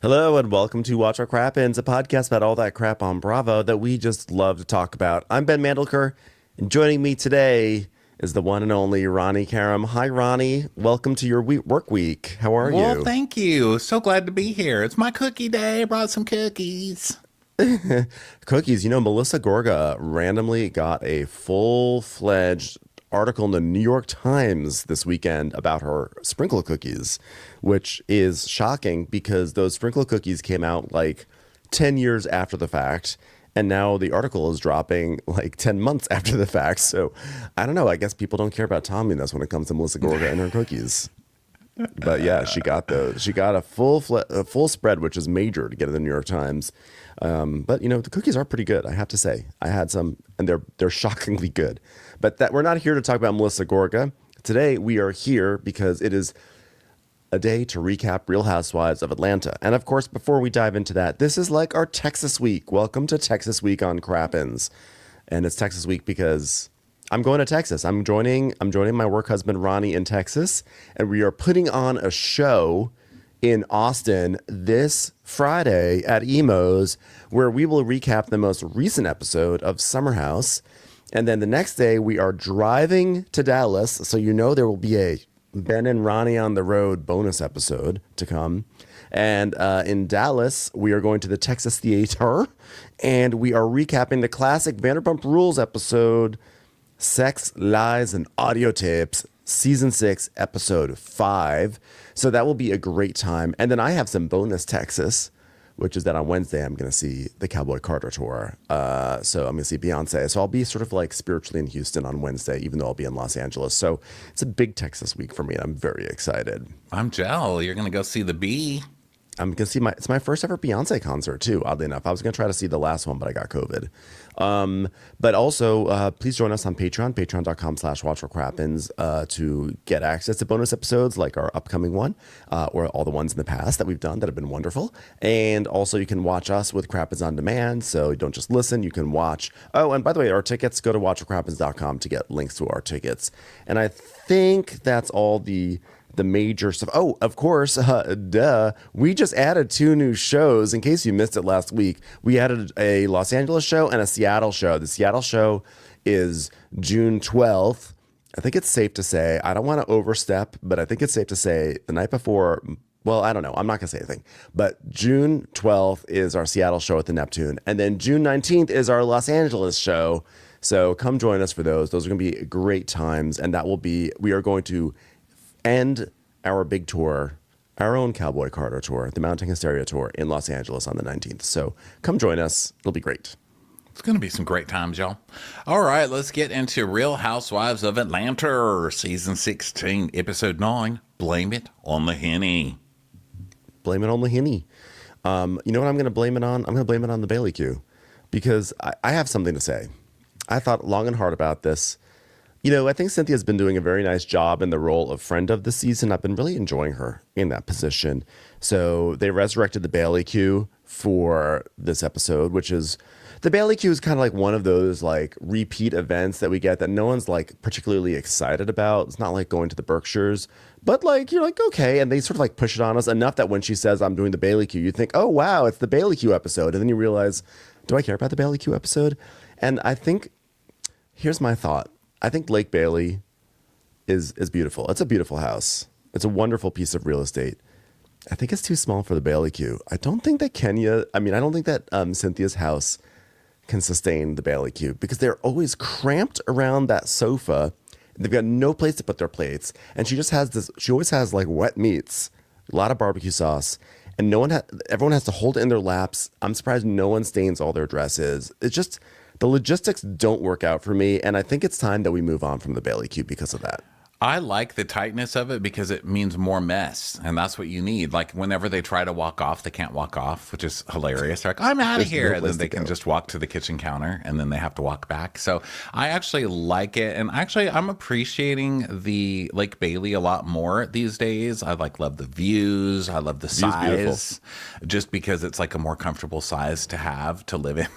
Hello and welcome to Watch Our Crappens, a podcast about all that crap on Bravo that we just love to talk about. I'm Ben Mandelker, and joining me today is the one and only Ronnie Karam. Hi, Ronnie. Welcome to your work week. How are Well, you? thank you. So glad to be here. It's my cookie day. I brought some cookies. Cookies. Melissa Gorga randomly got a full-fledged article in the New York Times this weekend about her sprinkle cookies, which is shocking because those sprinkle cookies came out like 10 years after the fact. And now the article is dropping like 10 months after the fact. So I don't know. I guess people don't care about Tomminess when it comes to Melissa Gorga and her cookies. But yeah, she got those. She got a full spread, which is major to get in the New York Times. But the cookies are pretty good, I have to say. I had some, and they're shockingly good. But that we're not here to talk about Melissa Gorga. Today we are here because it is a day to recap Real Housewives of Atlanta. And of course, before we dive into that, this is like our Texas week. Welcome to Texas Week on Crappens. And it's Texas Week because I'm going to Texas. I'm joining my work husband Ronnie in Texas, and we are putting on a show in Austin this Friday at Emo's, where we will recap the most recent episode of Summer House. And then the next day we are driving to Dallas, so there will be a Ben and Ronnie on the road bonus episode to come. And in Dallas, we are going to the Texas Theater, and we are recapping the classic Vanderpump Rules episode, Sex, Lies, and Audio Tapes, Season 6, Episode 5. So that will be a great time. And then I have some bonus Texas, which is that on Wednesday, I'm going to see the Cowboy Carter tour. So I'm going to see Beyonce. So I'll be sort of like spiritually in Houston on Wednesday, even though I'll be in Los Angeles. So it's a big Texas week for me. And I'm very excited. I'm Jell. You're going to go see the bee. I'm going to see it's my first ever Beyonce concert too, oddly enough. I was going to try to see the last one, but I got COVID. But also, please join us on Patreon, patreon.com/watchforcrappens, to get access to bonus episodes like our upcoming one, or all the ones in the past that we've done that have been wonderful. And also you can watch us with Crappens on demand. So you don't just listen, you can watch. Oh, and by the way, our tickets, go to watchforcrappens.com to get links to our tickets. And I think that's all the major stuff. Oh, of course, we just added 2 new shows. In case you missed it last week, we added a Los Angeles show and a Seattle show. The Seattle show is June 12th. I think it's safe to say, I don't want to overstep, but I think it's safe to say the night before, well, I don't know. I'm not going to say anything. But June 12th is our Seattle show at the Neptune. And then June 19th is our Los Angeles show. So come join us for those. Those are going to be great times. And we are going to end our big tour, our own Cowboy Carter tour, the Mounting Hysteria tour in Los Angeles on the 19th. So come join us. It'll be great. It's going to be some great times, y'all. All right, let's get into Real Housewives of Atlanta, Season 16, Episode 9, Blame It on the Henny. Blame it on the Henny. You know what I'm going to blame it on? I'm going to blame it on the Bailey Q, because I have something to say. I thought long and hard about this. I think Cynthia's been doing a very nice job in the role of friend of the season. I've been really enjoying her in that position. So they resurrected the Bailey Q for this episode, which is, the Bailey Q is kind of like one of those like repeat events that we get that no one's like particularly excited about. It's not like going to the Berkshires, but like, you're like, okay. And they sort of like push it on us enough that when she says, I'm doing the Bailey Q, you think, oh, wow, it's the Bailey Q episode. And then you realize, do I care about the Bailey Q episode? And I think, here's my thought. I think Lake Bailey is beautiful. It's a beautiful house. It's a wonderful piece of real estate. I think it's too small for the Bailey Q. I don't think that Cynthia's house can sustain the Bailey Q because they're always cramped around that sofa. They've got no place to put their plates. And she always has like wet meats, a lot of barbecue sauce, and everyone has to hold it in their laps. I'm surprised no one stains all their dresses. It's just, the logistics don't work out for me, and I think it's time that we move on from the Bailey Q because of that. I like the tightness of it because it means more mess, and that's what you need. Like whenever they try to walk off, they can't walk off, which is hilarious. They're like, I'm out of here. No and then they can just walk to the kitchen counter, and then they have to walk back. So I actually like it. And actually, I'm appreciating the Lake Bailey a lot more these days. I love the views. I love the size, just because it's like a more comfortable size to have to live in.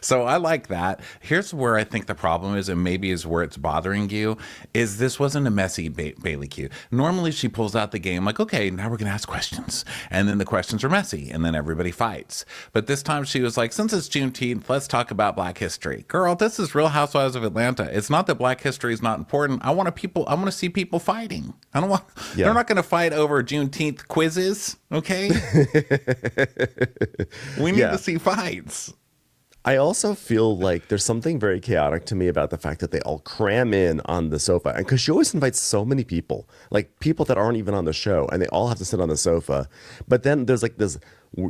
So I like that. Here's where I think the problem is, and maybe is where it's bothering you, is this wasn't a mess messy Bailey Q. Normally she pulls out the game like, okay, now we're going to ask questions. And then the questions are messy and then everybody fights. But this time she was like, since it's Juneteenth, let's talk about Black history. Girl, this is Real Housewives of Atlanta. It's not that Black history is not important. I want to see people fighting. I don't want, they're not going to fight over Juneteenth quizzes. Okay. We need to see fights. I also feel like there's something very chaotic to me about the fact that they all cram in on the sofa. And because she always invites so many people, like people that aren't even on the show, and they all have to sit on the sofa. But then there's like this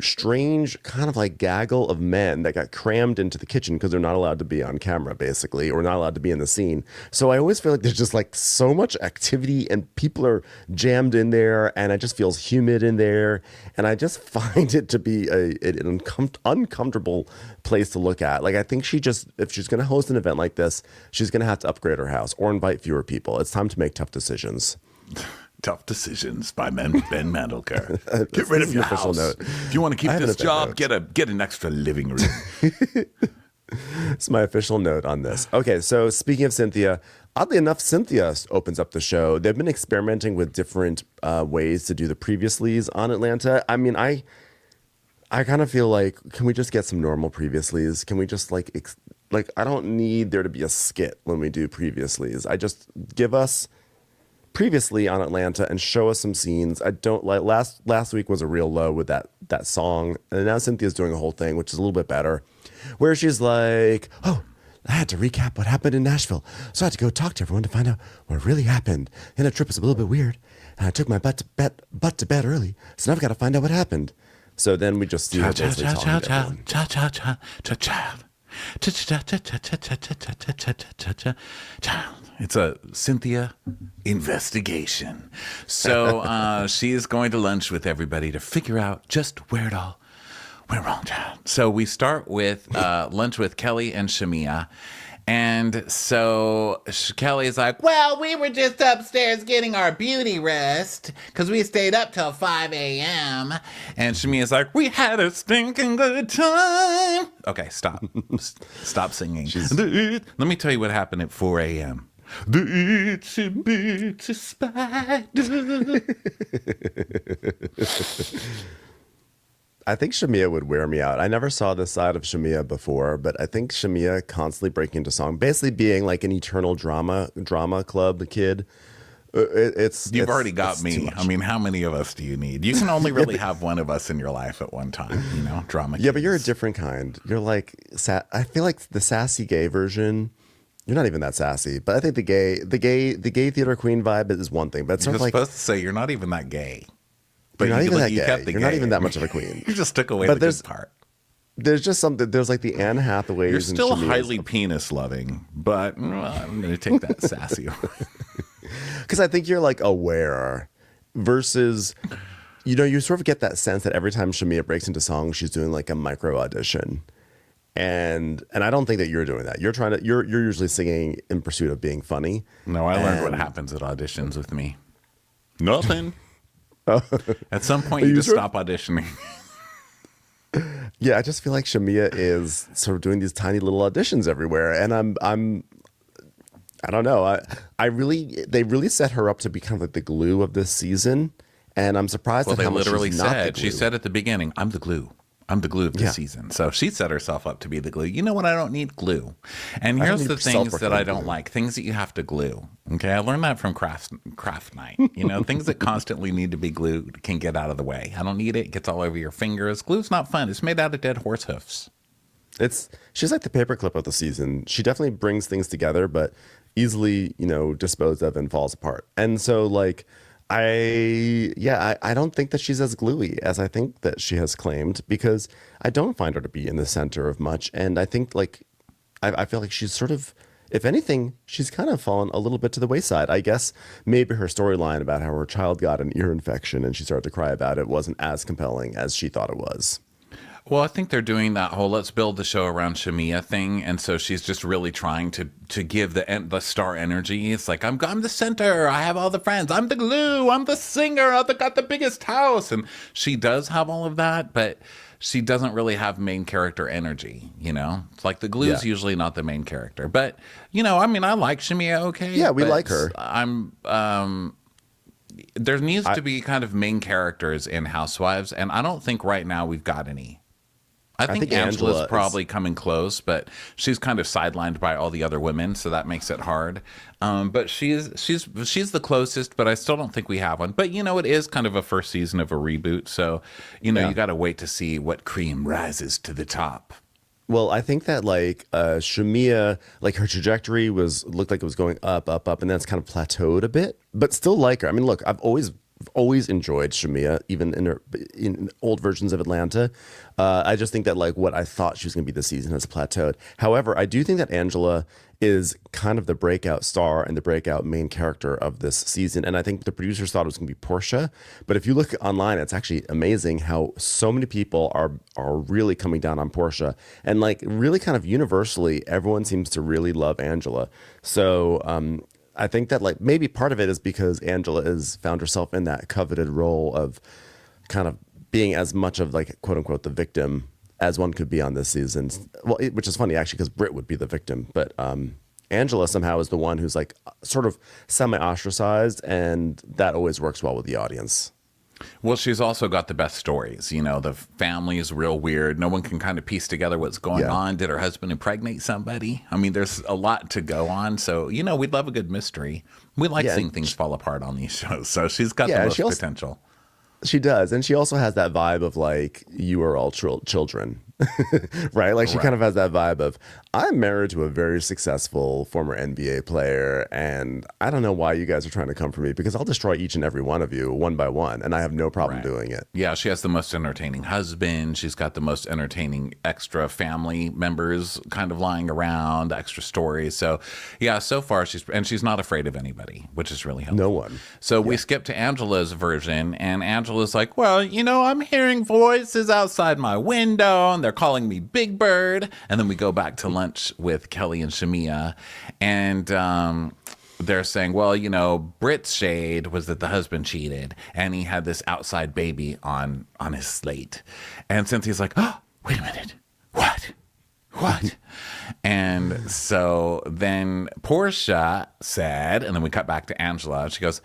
strange kind of like gaggle of men that got crammed into the kitchen because they're not allowed to be on camera, basically, or not allowed to be in the scene. So I always feel like there's just like so much activity and people are jammed in there, and it just feels humid in there. And I just find it to be an uncomfortable place to look at. Like, I think if she's going to host an event like this, she's going to have to upgrade her house or invite fewer people. It's time to make tough decisions. Tough Decisions by Ben Mandelker. Get rid of your house. Note. If you want to keep this job, get an extra living room. It's my official note on this. Okay, so speaking of Cynthia, oddly enough, Cynthia opens up the show. They've been experimenting with different ways to do the previouslys on Atlanta. I mean, I kind of feel like, can we just get some normal previouslys? Can we just like I don't need there to be a skit when we do previouslys. I just give us previously on Atlanta and show us some scenes. I don't like last week was a real low with that song, and now Cynthia's doing a whole thing which is a little bit better, where she's like, oh, I had to recap what happened in Nashville, so I had to go talk to everyone to find out what really happened, and the trip was a little bit weird, and I took my butt to bed early, so now I've got to find out what happened. So then we just see her basically talking to everyone. It's a Cynthia investigation. So she's going to lunch with everybody to figure out just where it all went wrong. So we start with lunch with Kelly and Shamia. And so Kelly's like, well, we were just upstairs getting our beauty rest because we stayed up till 5 a.m. And Shamia's like, we had a stinking good time. Okay, stop. Stop singing. Let me tell you what happened at 4 a.m. The itsy bitsy spider. I think Shamia would wear me out. I never saw this side of Shamia before, but I think Shamia constantly breaking into song, basically being like an eternal drama club kid. You've already got me. I mean, how many of us do you need? You can only really have one of us in your life at one time, drama kids. Yeah, but you're a different kind. You're like, I feel like the sassy gay version. You're not even that sassy, but I think the gay theater queen vibe is one thing. But it's sort of like supposed to say you're not even that gay. But you're not even that you kept gay. the You're not even that much of a queen. You just took away the good part. There's just something. There's like the Anne Hathaways. You're still highly penis loving, but I'm going to take that sassy away. Because I think you're like aware versus, you sort of get that sense that every time Shamia breaks into song, she's doing like a micro audition. And I don't think that you're doing that. You're usually singing in pursuit of being funny. No, I learned what happens at auditions with me. Nothing. At some point, you just stop auditioning. Yeah, I just feel like Shamia is sort of doing these tiny little auditions everywhere, and I don't know. They really set her up to be kind of like the glue of this season, and I'm surprised at how much she's not the glue. She said at the beginning, "I'm the glue. I'm the glue of this season." So she set herself up to be the glue. You know what? I don't need glue. And here's the things that I don't like. Things that you have to glue. Okay. I learned that from craft night. Things that constantly need to be glued can get out of the way. I don't need it. It gets all over your fingers. Glue's not fun. It's made out of dead horse hoofs. She's like the paperclip of the season. She definitely brings things together, but easily, disposed of and falls apart. And so like, I don't think that she's as gluey as I think that she has claimed, because I don't find her to be in the center of much. And I think like, I feel like she's sort of, if anything, she's kind of fallen a little bit to the wayside. I guess maybe her storyline about how her child got an ear infection and she started to cry about it wasn't as compelling as she thought it was. Well, I think they're doing that whole let's build the show around Shamia thing, and so she's just really trying to give the star energy. It's like I'm the center. I have all the friends. I'm the glue. I'm the singer. I've got the biggest house, and she does have all of that, but she doesn't really have main character energy. You know, it's like the glue's usually not the main character, but you know, I mean, I like Shamia. Okay, Yeah, we like her. There needs to be kind of main characters in Housewives, and I don't think right now we've got any. I think Angela's probably coming close, but she's kind of sidelined by all the other women, so that makes it hard. But she's the closest, but I still don't think we have one. But you know, it is kind of a first season of a reboot, so you know, you got to wait to see what cream rises to the top. Well, I think that like Shamia, like her trajectory looked like it was going up, and then it's kind of plateaued a bit, but still like her. I mean, look, I've always enjoyed Shamia, even in old versions of Atlanta. I just think that like what I thought she was going to be this season has plateaued. However, I do think that Angela is kind of the breakout star and the breakout main character of this season. And I think the producers thought it was going to be Porsha. But if you look online, it's actually amazing how so many people are really coming down on Porsha. And like really kind of universally, everyone seems to really love Angela. So I think that like maybe part of it is because Angela has found herself in that coveted role of kind of being as much of like quote unquote the victim as one could be on this season. Well, which is funny actually because Britt would be the victim, but Angela somehow is the one who's like sort of semi-ostracized, and that always works well with the audience. Well, she's also got the best stories. You know, the family is real weird. No one can kind of piece together what's going on. Did her husband impregnate somebody? I mean, there's a lot to go on. So, you know, we'd love a good mystery. We like seeing things fall apart on these shows. So she's got the most potential. She does. And she also has that vibe of like, you are all children, right? Like she kind of has that vibe of, I'm married to a very successful former NBA player, and I don't know why you guys are trying to come for me because I'll destroy each and every one of you one by one, and I have no problem doing it. Yeah, she has the most entertaining husband. She's got the most entertaining extra family members kind of lying around, extra stories. So yeah, so far she's not afraid of anybody, which is really helpful. No one. So we skip to Angela's version, and Angela's like, well, you know, I'm hearing voices outside my window, and they're calling me Big Bird. And then we go back to lunch with Kelly and Shamia, and they're saying, well, you know, Britt's shade was that the husband cheated and he had this outside baby on his slate. And Cynthia's like, oh, wait a minute. What? And so then Porsha said, and then we cut back to Angela. She goes,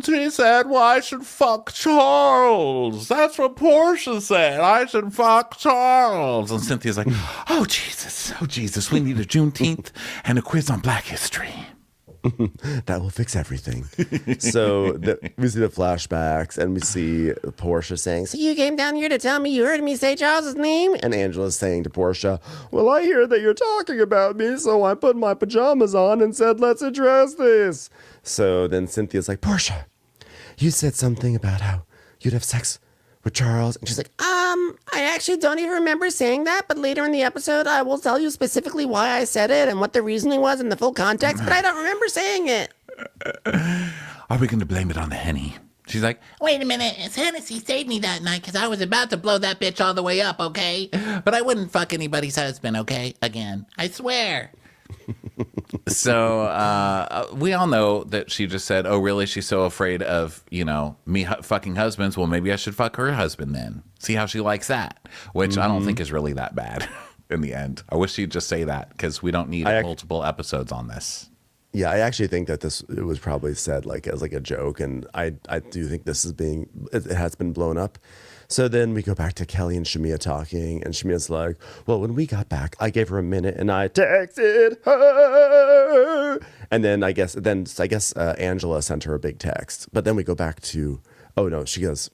she said, well, I should fuck Charles. That's what Porsha said. I should fuck Charles. And Cynthia's like, oh, Jesus. We need a Juneteenth and a quiz on Black history. That will fix everything. So we see the flashbacks, and we see Porsha saying, so you came down here to tell me you heard me say Charles's name? And Angela's saying to Porsha, well, I hear that you're talking about me, so I put my pajamas on and said, let's address this. So then Cynthia's like, Porsha, you said something about how you'd have sex with Charles. And she's like, I actually don't even remember saying that, but later in the episode, I will tell you specifically why I said it and what the reasoning was in the full context, but I don't remember saying it. Are we going to blame it on the Henny? She's like, wait a minute, Hennessy saved me that night because I was about to blow that bitch all the way up, okay? But I wouldn't fuck anybody's husband, okay? Again, I swear. So we all know that she just said, oh, really? She's so afraid of, you know, me fucking husbands. Well, maybe I should fuck her husband then. See how she likes that, which I don't think is really that bad in the end. I wish she'd just say that because we don't need multiple episodes on this. Yeah, I actually think that it was probably said like as like a joke, and I do think this it has been blown up. So then we go back to Kelly and Shamia talking, and Shamia's like, well, when we got back, I gave her a minute and I texted her. And then I guess Angela sent her a big text. But then we go back to, oh no, she goes,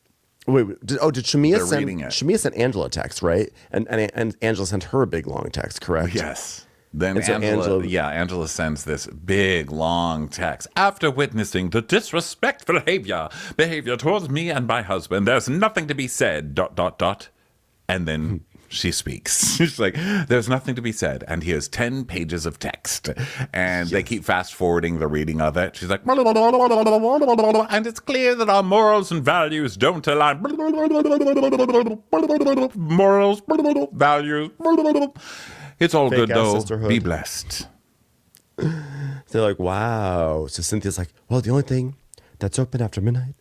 did Shamia sent Angela a text, right? And Angela sent her a big long text, correct? Yes. Then Angela sends this big, long text. After witnessing the disrespectful behavior towards me and my husband, there's nothing to be said, ... And then she speaks. She's like, there's nothing to be said. And here's 10 pages of text. And they keep fast forwarding the reading of it. She's like, and it's clear that our morals and values don't align. Morals, values. It's all good, though. Sisterhood. Be blessed. They're like, wow. So Cynthia's like, well, the only thing that's open after midnight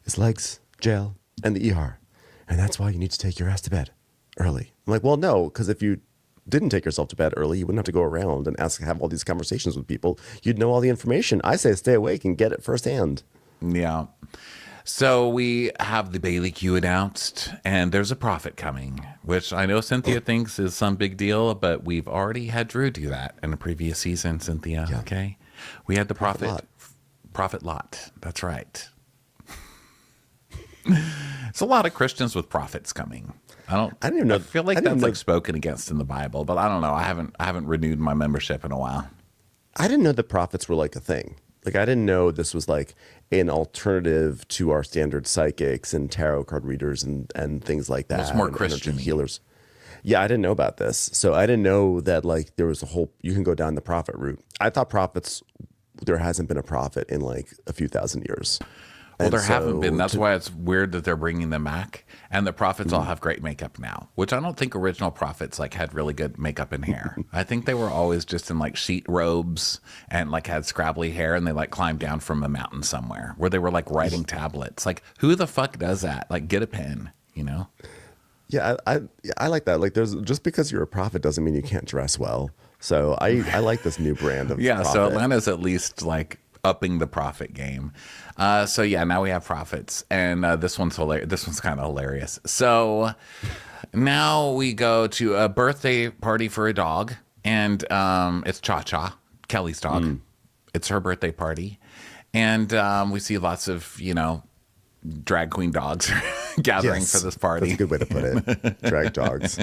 is legs, jail, and the ER. And that's why you need to take your ass to bed early. I'm like, well, no, because if you didn't take yourself to bed early, you wouldn't have to go around and have all these conversations with people. You'd know all the information. I say stay awake and get it firsthand. Yeah. So we have the Bailey Q announced, and there's a prophet coming, which I know Cynthia thinks is some big deal, but we've already had Drew do that in a previous season, Cynthia. Yeah. Okay. We had the Prophet Lot. That's right. It's a lot of Christians with prophets coming. I didn't even know. I feel like that's like spoken against in the Bible, but I don't know. I haven't renewed my membership in a while. I didn't know the prophets were like a thing. Like, I didn't know this was like an alternative to our standard psychics and tarot card readers and things like that. It's more Christian healers. Yeah, I didn't know about this. So I didn't know that like there was you can go down the prophet route. I thought there hasn't been a prophet in like a few thousand years. Well, there haven't been. That's why it's weird that they're bringing them back. And the prophets all have great makeup now, which I don't think original prophets like had really good makeup and hair. I think they were always just in like sheet robes and like had scrabbly hair, and they like climbed down from a mountain somewhere where they were like writing tablets. Like, who the fuck does that? Like, get a pen, you know? Yeah, I like that. Like, just because you're a prophet doesn't mean you can't dress well. So I like this new brand of prophet. So Atlanta's at least like upping the prophet game. So yeah, now we have prophets, and this one's hilarious. This one's kind of hilarious. So now we go to a birthday party for a dog, and it's Chacha, Kelly's dog. It's her birthday party, and we see lots of drag queen dogs gathering for this party. That's a good way to put it. Drag dogs.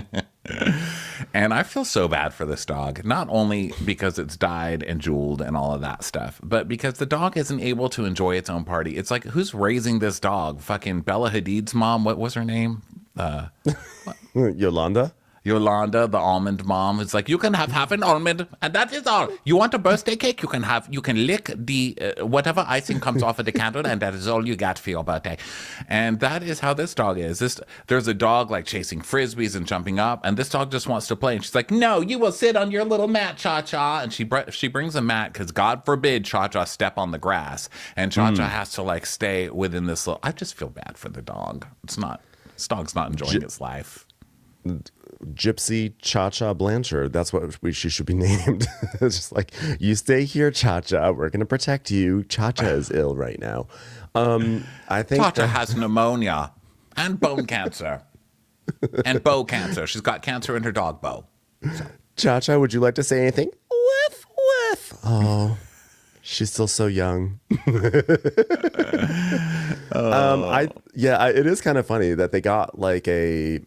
And I feel so bad for this dog, not only because it's dyed and jeweled and all of that stuff, but because the dog isn't able to enjoy its own party. It's like, who's raising this dog? Fucking Bella Hadid's mom. What was her name? Yolanda, the almond mom, is like, you can have half an almond, and that is all. You want a birthday cake? You can lick the whatever icing comes off of the candle, and that is all you got for your birthday. And that is how this dog is. There's a dog like chasing frisbees and jumping up, and this dog just wants to play. And she's like, no, you will sit on your little mat, Cha-Cha. And she brings a mat because God forbid Cha-Cha step on the grass, and Cha-Cha has to like stay within this little. I just feel bad for the dog. This dog's not enjoying its life. Gypsy Chacha Blanchard. That's what she should be named. It's just like, you stay here, Chacha. We're going to protect you. Chacha is ill right now. I think Chacha has pneumonia and bone cancer and bow cancer. She's got cancer in her dog bow. So. Chacha, would you like to say anything? Whiff. Oh, she's still so young. It is kind of funny that they got like a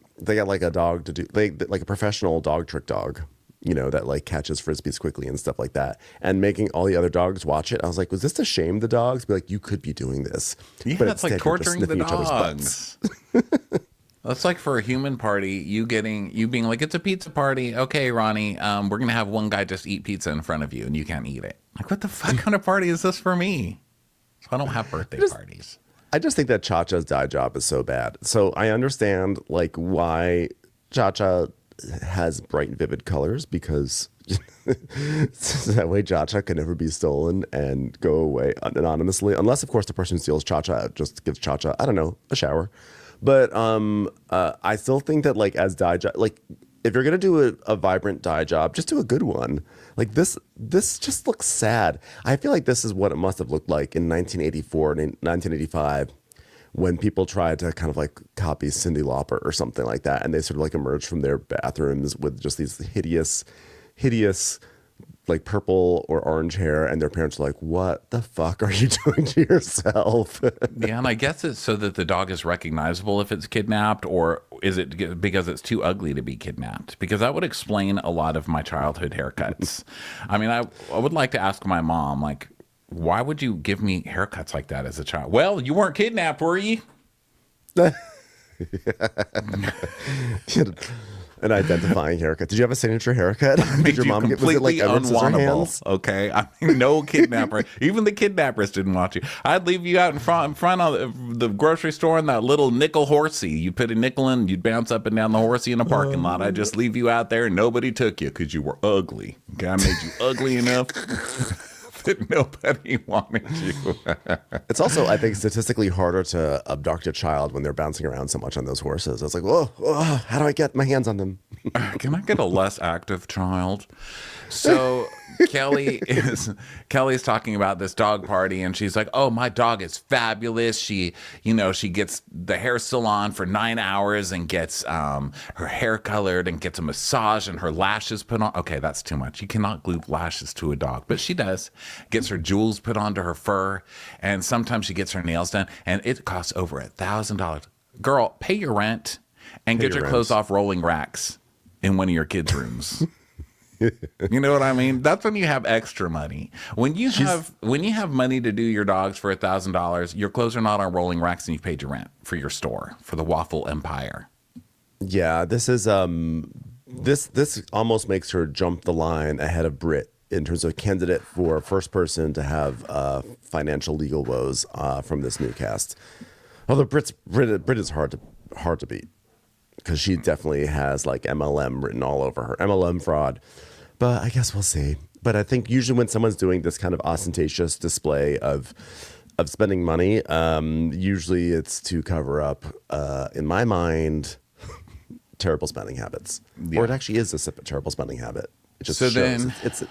dog to do like a professional dog trick dog, that like catches frisbees quickly and stuff like that, and making all the other dogs watch it. I was like, was this to shame the dogs? Be like, you could be doing this. Yeah, but that's like torturing the dogs. That's like for a human party, you being like, it's a pizza party. Okay, Ronnie, we're gonna have one guy just eat pizza in front of you, and you can't eat it. Like, what the fuck kind of party is this for me? So I don't have birthday parties. I just think that Chacha's dye job is so bad. So I understand like why Chacha has bright and vivid colors, because that way Chacha can never be stolen and go away anonymously, unless of course the person who steals Chacha just gives Chacha, I don't know, a shower. But I still think that like as dye job, like if you're gonna do a vibrant dye job, just do a good one. Like this just looks sad. I feel like this is what it must have looked like in 1984 and in 1985 when people tried to kind of like copy Cyndi Lauper or something like that, and they sort of like emerged from their bathrooms with just these hideous like purple or orange hair, and their parents are like, what the fuck are you doing to yourself? Yeah, and I guess it's so that the dog is recognizable if it's kidnapped, or is it because it's too ugly to be kidnapped? Because that would explain a lot of my childhood haircuts. I mean, I would like to ask my mom, like, why would you give me haircuts like that as a child? Well, you weren't kidnapped, were you? An identifying haircut. Did you have a signature haircut? Did your mom was it like Edward Scissorhands? Okay, I mean, no kidnapper. Even the kidnappers didn't want you. I'd leave you out in front of the grocery store in that little nickel horsey. You put a nickel in, you'd bounce up and down the horsey in a parking lot. I'd just leave you out there, and nobody took you because you were ugly. Okay, I made you ugly enough that nobody wanted you. It's also, I think, statistically harder to abduct a child when they're bouncing around so much on those horses. It's like, whoa, how do I get my hands on them? Can I get a less active child? So Kelly's talking about this dog party, and she's like, "Oh, my dog is fabulous. She gets the hair salon for 9 hours and gets her hair colored and gets a massage and her lashes put on." Okay, that's too much. You cannot glue lashes to a dog, but she does. Gets her jewels put onto her fur, and sometimes she gets her nails done, and it costs over $1,000. Girl, pay your rent and get your clothes off rolling racks in one of your kids' rooms. You know what I mean? That's when you have extra money. When you have money to do your dogs for $1,000, your clothes are not on rolling racks, and you've paid your rent for your store, for the Waffle Empire. Yeah, this is this almost makes her jump the line ahead of Brit in terms of candidate for first person to have financial legal woes from this new cast. Although Brit is hard to beat, because she definitely has like MLM written all over her, MLM fraud. But I guess we'll see. But I think usually when someone's doing this kind of ostentatious display of spending money, usually it's to cover up, in my mind, terrible spending habits. Yeah. Or it actually is a terrible spending habit. It just shows. Then it's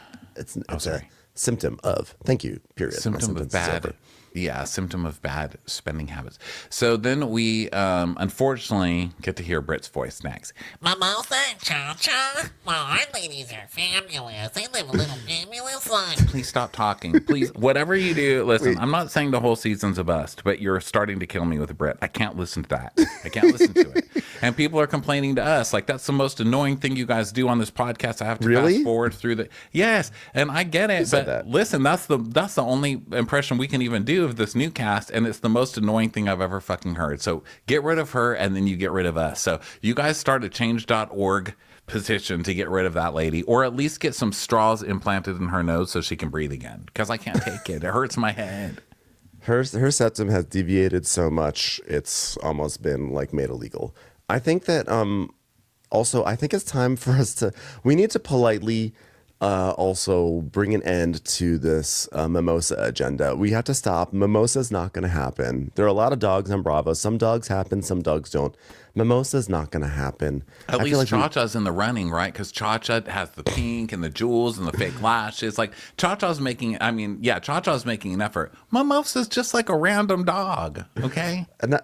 a symptom of. Thank you. Period. Symptom of bad. Yeah, symptom of bad spending habits. So then we unfortunately get to hear Britt's voice next. Mimosa and Chacha? Well, our ladies are fabulous. They live a little fabulous life. Please stop talking. Please, whatever you do, listen, I'm not saying the whole season's a bust, but you're starting to kill me with Britt. I can't listen to that. I can't listen to it. And people are complaining to us. Like, that's the most annoying thing you guys do on this podcast. I have to fast forward through the... Yes, and I get it, but listen, that's the only impression we can even do of this new cast, and it's the most annoying thing I've ever fucking heard. So get rid of her, and then you get rid of us. So you guys start a change.org petition to get rid of that lady, or at least get some straws implanted in her nose so she can breathe again, because I can't take it. It hurts my head. Her septum has deviated so much, it's almost been like made illegal. I think that also, I think it's time for us we need to politely also bring an end to this mimosa agenda. We have to stop. Mimosa's not going to happen. There are a lot of dogs on Bravo. Some dogs happen, some dogs don't. Mimosa's not going to happen. At least like Chacha's in the running, right? Because Chacha has the pink and the jewels and the fake lashes. Like, Chacha's making an effort. Mimosa's just like a random dog, okay? And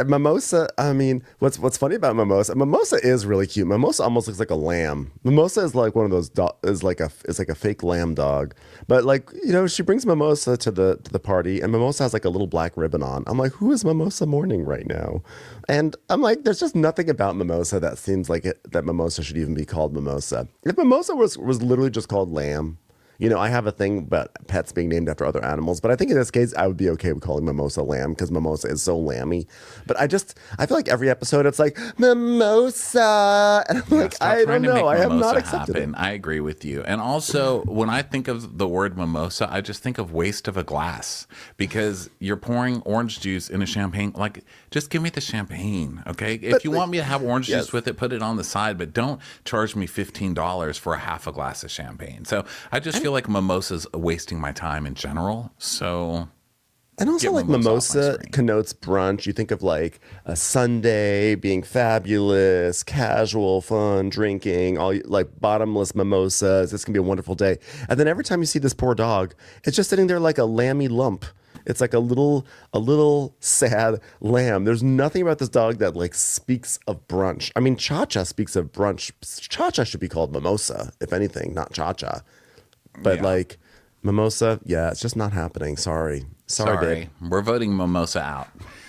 Mimosa, I mean, what's funny about Mimosa is really cute. Mimosa almost looks like a lamb. Mimosa is like one of those is like a fake lamb dog. But like, you know, she brings Mimosa to the party, and Mimosa has like a little black ribbon on. I'm like, who is Mimosa mourning right now? And I'm like, there's just nothing about Mimosa that seems like that Mimosa should even be called Mimosa. If Mimosa was literally just called Lamb, you know, I have a thing about pets being named after other animals, but I think in this case, I would be okay with calling Mimosa Lamb, because Mimosa is so lammy. But I feel like every episode it's like, Mimosa. And I'm like, I don't know. I have not accepted it. I agree with you. And also, when I think of the word mimosa, I just think of waste of a glass, because you're pouring orange juice in a champagne. Like, just give me the champagne, okay? If you want me to have orange juice with it, put it on the side, but don't charge me $15 for a half a glass of champagne. So I just feel like mimosa's wasting my time in general. So, and also like mimosa connotes brunch. You think of like a Sunday being fabulous, casual, fun, drinking, all like bottomless mimosas. It's gonna be a wonderful day. And then every time you see this poor dog, it's just sitting there like a lammy lump. It's like a little sad lamb. There's nothing about this dog that like speaks of brunch. I mean, Chacha speaks of brunch. Chacha should be called Mimosa, if anything, not Chacha. But like Mimosa, it's just not happening. Sorry. Babe. We're voting Mimosa out.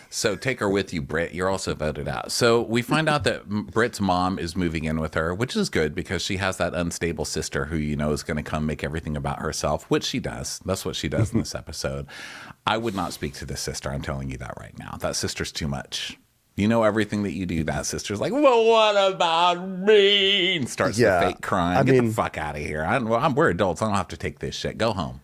So take her with you, Britt. You're also voted out. So we find out that Britt's mom is moving in with her, which is good, because she has that unstable sister who, you know, is going to come make everything about herself, which she does. That's what she does in this episode. I would not speak to this sister. I'm telling you that right now. That sister's too much. You know everything that you do. That sister's like, well, what about me? And starts the fake crying. Get the fuck out of here. We're adults. I don't have to take this shit. Go home.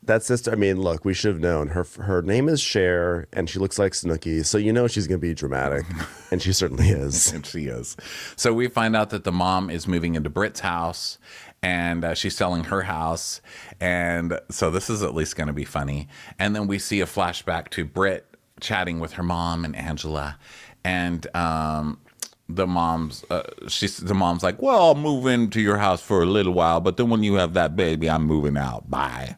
That sister, I mean, look, we should have known. Her name is Cher, and she looks like Snooki, so you know she's going to be dramatic, and she certainly is. And she is. So we find out that the mom is moving into Britt's house, and she's selling her house, and so this is at least going to be funny. And then we see a flashback to Britt chatting with her mom and Angela, and the mom's like, well, I'll move into your house for a little while, but then when you have that baby, I'm moving out. Bye.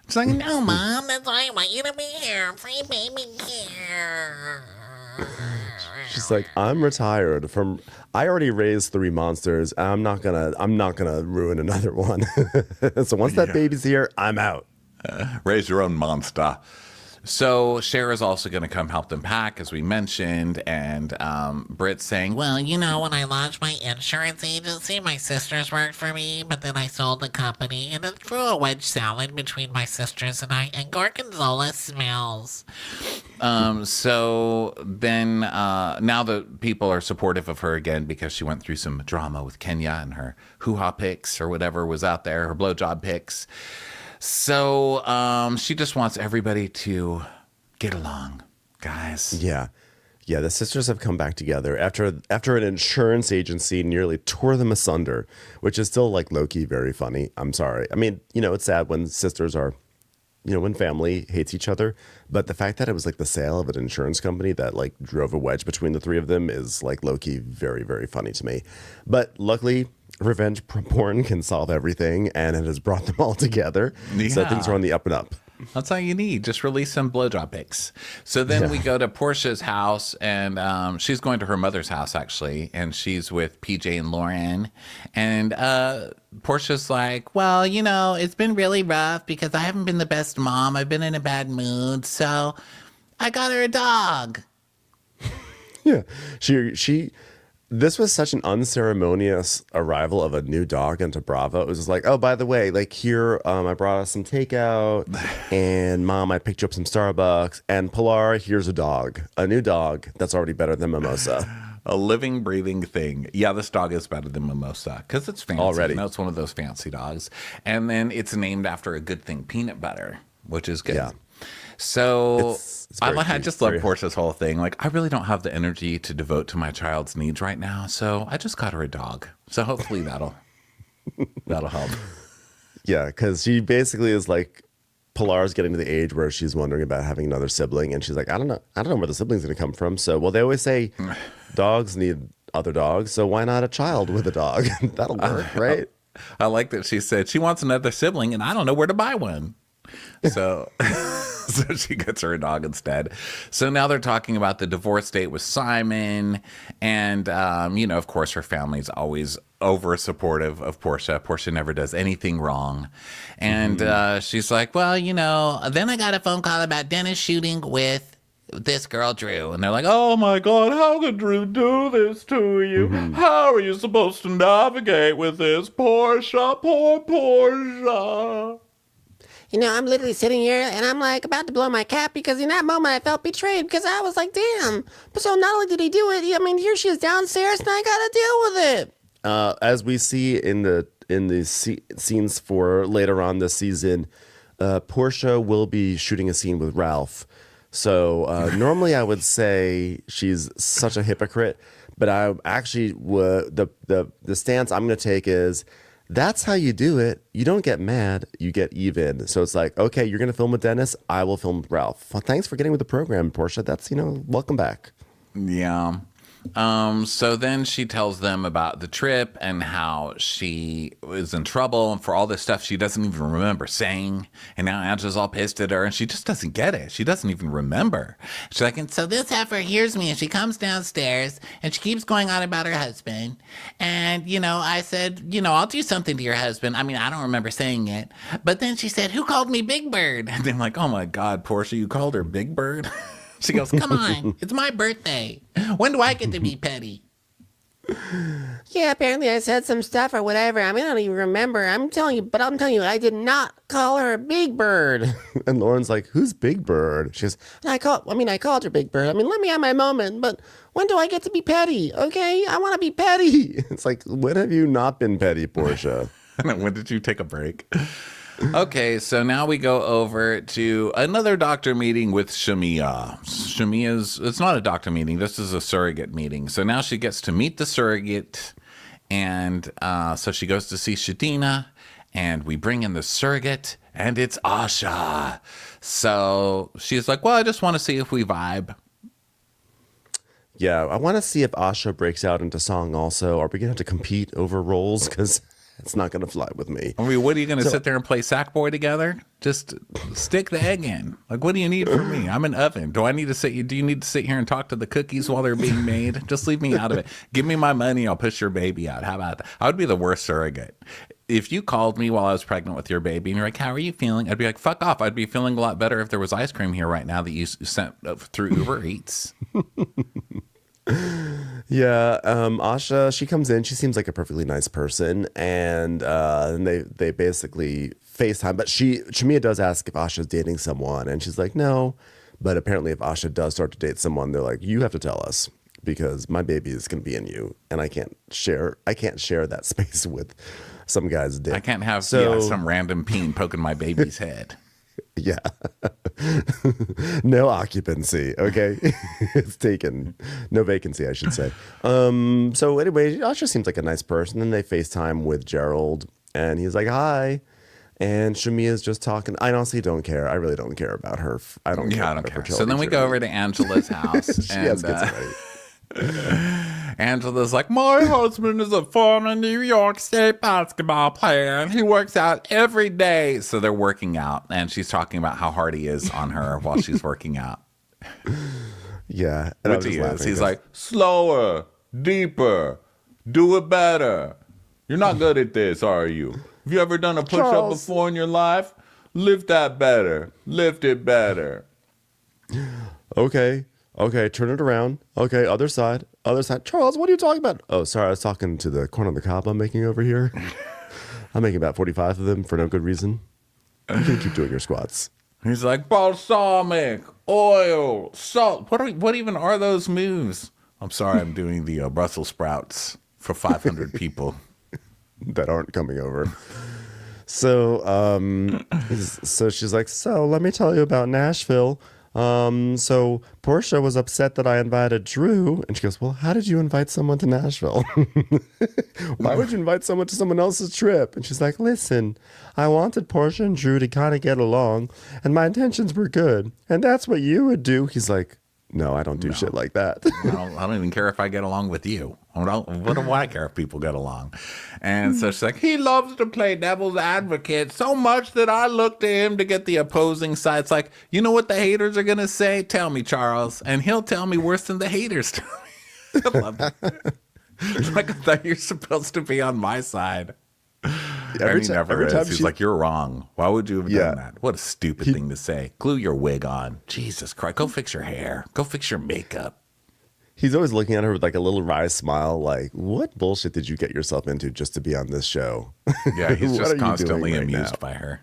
She's like, no, Mom, that's why I want you to be here. Free baby care. She's like, I'm retired from. I already raised 3 monsters. I'm not gonna ruin another one. So once that baby's here, I'm out. Raise your own monster. So Cher is also going to come help them pack, as we mentioned, and Britt's saying, well, you know, when I launched my insurance agency, my sisters worked for me, but then I sold the company, and it threw a wedge salad between my sisters and I, and gorgonzola smells. So then now the people are supportive of her again because she went through some drama with Kenya and her hoo-ha pics or whatever was out there, her blowjob pics. So she just wants everybody to get along, guys. Yeah. The sisters have come back together after an insurance agency nearly tore them asunder, which is still like low-key very funny. I'm sorry. I mean, you know, it's sad when sisters are, you know, when family hates each other. But the fact that it was like the sale of an insurance company that like drove a wedge between the 3 of them is like low-key very, very funny to me. But luckily, revenge porn can solve everything, and it has brought them all together. Yeah. So things are on the up and up. That's all you need. Just release some blowjob pics. So then we go to Porsha's house, and she's going to her mother's house, actually, and she's with PJ and Lauren. And Porsha's like, well, you know, it's been really rough because I haven't been the best mom. I've been in a bad mood, so I got her a dog. Yeah, this was such an unceremonious arrival of a new dog into Bravo. It was just like, oh, by the way, like here, I brought us some takeout, and Mom, I picked you up some Starbucks, and Pilar, here's a new dog that's already better than Mimosa. A living, breathing thing. Yeah, this dog is better than Mimosa because it's fancy. Already. You know, it's one of those fancy dogs. And then it's named after a good thing, peanut butter, which is good. Yeah. So it's I just love Porsha's whole thing. Like, I really don't have the energy to devote to my child's needs right now, so I just got her a dog. So hopefully that'll help. Yeah, because she basically is like, Pilar's getting to the age where she's wondering about having another sibling, and she's like, I don't know where the sibling's going to come from. So, well, they always say dogs need other dogs, so why not a child with a dog? That'll work, right? I like that she said she wants another sibling, and I don't know where to buy one. So. So she gets her a dog instead. So now they're talking about the divorce date with Simon. And, you know, of course, her family's always over supportive of Porsha. Porsha never does anything wrong. And she's like, well, you know, then I got a phone call about Dennis shooting with this girl, Drew. And they're like, oh, my God, how could Drew do this to you? How are you supposed to navigate with this, Porsha? Poor Porsha. You know, I'm literally sitting here and I'm like about to blow my cap because in that moment I felt betrayed because I was like, damn. But so not only did he do it, I mean, here she is downstairs and I got to deal with it. As we see in the scenes for later on this season, Porsha will be shooting a scene with Ralph. So normally I would say she's such a hypocrite, but I actually the stance I'm going to take is, that's how you do it. You don't get mad, you get even. So it's like, okay, you're going to film with Dennis, I will film with Ralph. Well, thanks for getting with the program, Porsha. That's, you know, welcome back. Yeah. So then she tells them about the trip and how she was in trouble and for all this stuff she doesn't even remember saying. And now Angela's all pissed at her and she just doesn't get it. She doesn't even remember. She's like, and so this heifer hears me and she comes downstairs and she keeps going on about her husband. And, you know, I said, you know, I'll do something to your husband. I mean, I don't remember saying it. But then she said, who called me Big Bird? And I'm like, oh my God, Porsha, you called her Big Bird? She goes, come on, it's my birthday. When do I get to be petty? Yeah, apparently I said some stuff or whatever. I mean, I don't even remember. I'm telling you, I did not call her Big Bird. And Lauren's like, who's Big Bird? She goes, I called her Big Bird. I mean, let me have my moment, but when do I get to be petty? Okay, I want to be petty. it's like, when have you not been petty, Porsha? When did you take a break? Okay, so now we go over to another doctor meeting with Shamia. It's not a doctor meeting. This is a surrogate meeting. So now she gets to meet the surrogate. And so she goes to see Shadina. And we bring in the surrogate. And it's Asha. So she's like, well, I just want to see if we vibe. Yeah, I want to see if Asha breaks out into song also. Are we going to have to compete over roles? Because it's not going to fly with me. I mean, what are you going to sit there and play Sackboy together? Just stick the egg in. Like, what do you need from me? I'm an oven. Do you need to sit here and talk to the cookies while they're being made? Just leave me out of it. Give me my money. I'll push your baby out. How about that? I would be the worst surrogate. If you called me while I was pregnant with your baby and you're like, how are you feeling? I'd be like, fuck off. I'd be feeling a lot better if there was ice cream here right now that you sent through Uber Eats. Yeah, Asha, she comes in. She seems like a perfectly nice person, and they basically FaceTime. But Shamia does ask if Asha's dating someone, and she's like, no. But apparently, if Asha does start to date someone, they're like, you have to tell us because my baby is going to be in you, and I can't share that space with some guy's dick. I can't have some random peen poking my baby's head. Yeah. No occupancy. Okay. It's taken. No vacancy, I should say. So anyway, Asha seems like a nice person. Then they FaceTime with Gerald and he's like, hi. And Shamia's just talking. I honestly don't care. I really don't care about her. I don't care. I don't care. So then we go over to Angela's house. She has schizophrenia. Angela's like, my husband is a former New York State basketball player and he works out every day. So they're working out and she's talking about how hard he is on her while she's working out. Yeah. Which he is. He's like, slower, deeper, do it better. You're not good at this, are you? Have you ever done a push-up before in your life? Lift that better. Lift it better. Okay, turn it around. Okay, other side. Charles, what are you talking about? Oh, sorry, I was talking to the corn on the cob I'm making over here. I'm making about 45 of them for no good reason. You can keep doing your squats. He's like, balsamic, oil, salt. What even are those moves? I'm sorry, I'm doing the Brussels sprouts for 500 people. That aren't coming over. So she's like, so let me tell you about Nashville. So Porsha was upset that I invited Drew, and she goes, well, how did you invite someone to Nashville? Why would you invite someone to someone else's trip? And she's like, listen, I wanted Porsha and Drew to kind of get along, and my intentions were good, and that's what you would do. He's like, no, I don't do shit like that. I don't even care if I get along with you. What do I care if people get along? And so she's like, he loves to play devil's advocate so much that I look to him to get the opposing side. It's like, you know what the haters are going to say? Tell me, Charles. And he'll tell me worse than the haters tell me. I love that. It's like, I thought you're supposed to be on my side. Every time he's like, you're wrong. Why would you have done that? What a stupid thing to say. Glue your wig on. Jesus Christ. Go fix your hair. Go fix your makeup. He's always looking at her with like a little wry smile, like, what bullshit did you get yourself into just to be on this show? Yeah, he's just constantly amused by her.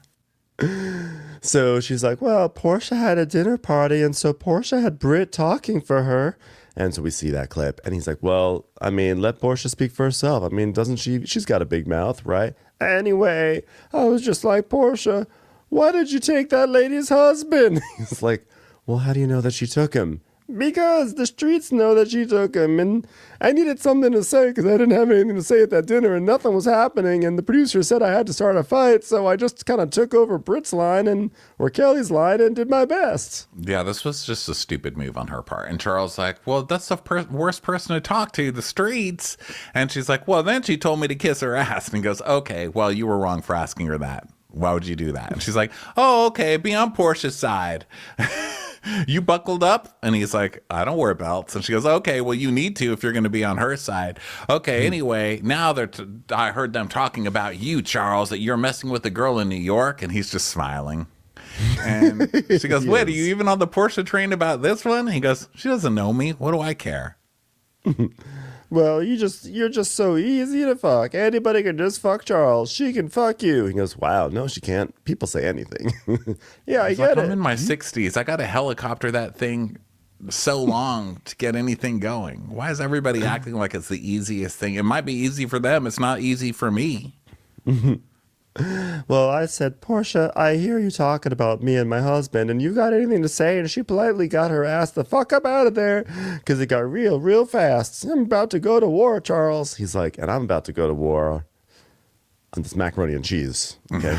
So she's like, well, Porsha had a dinner party, and so Porsha had Britt talking for her. And so we see that clip, and he's like, well, I mean, let Porsha speak for herself. I mean, doesn't she's got a big mouth, right? Anyway, I was just like, Porsha, why did you take that lady's husband? He's like, well, how do you know that she took him? Because the streets know that she took him, and I needed something to say because I didn't have anything to say at that dinner, and nothing was happening, and the producer said I had to start a fight, so I just kind of took over Britt's line or Kelly's line and did my best. Yeah, this was just a stupid move on her part. And Charles like, well, that's the worst person to talk to, the streets. And she's like, well, then she told me to kiss her ass. And he goes, okay, well, you were wrong for asking her that. Why would you do that? And she's like, oh, okay, be on Portia's side. You buckled up? And he's like, I don't wear belts. And she goes, okay, well, you need to if you're going to be on her side. Okay, anyway, now I heard them talking about you, Charles, that you're messing with a girl in New York. And he's just smiling. And she goes, wait, are you even on the Porsche train about this one? He goes, she doesn't know me. What do I care? Well, you're just so easy to fuck. Anybody can just fuck Charles. She can fuck you. He goes, wow, no, she can't. People say anything. Yeah, I get I'm it. in my 60s. I got to helicopter that thing so long to get anything going. Why is everybody acting like it's the easiest thing? It might be easy for them. It's not easy for me. Well, I said, Porsha, I hear you talking about me and my husband, and you got anything to say? And she politely got her ass the fuck up out of there because it got real fast. I'm about to go to war, Charles. He's like, and I'm about to go to war on this macaroni and cheese. Okay,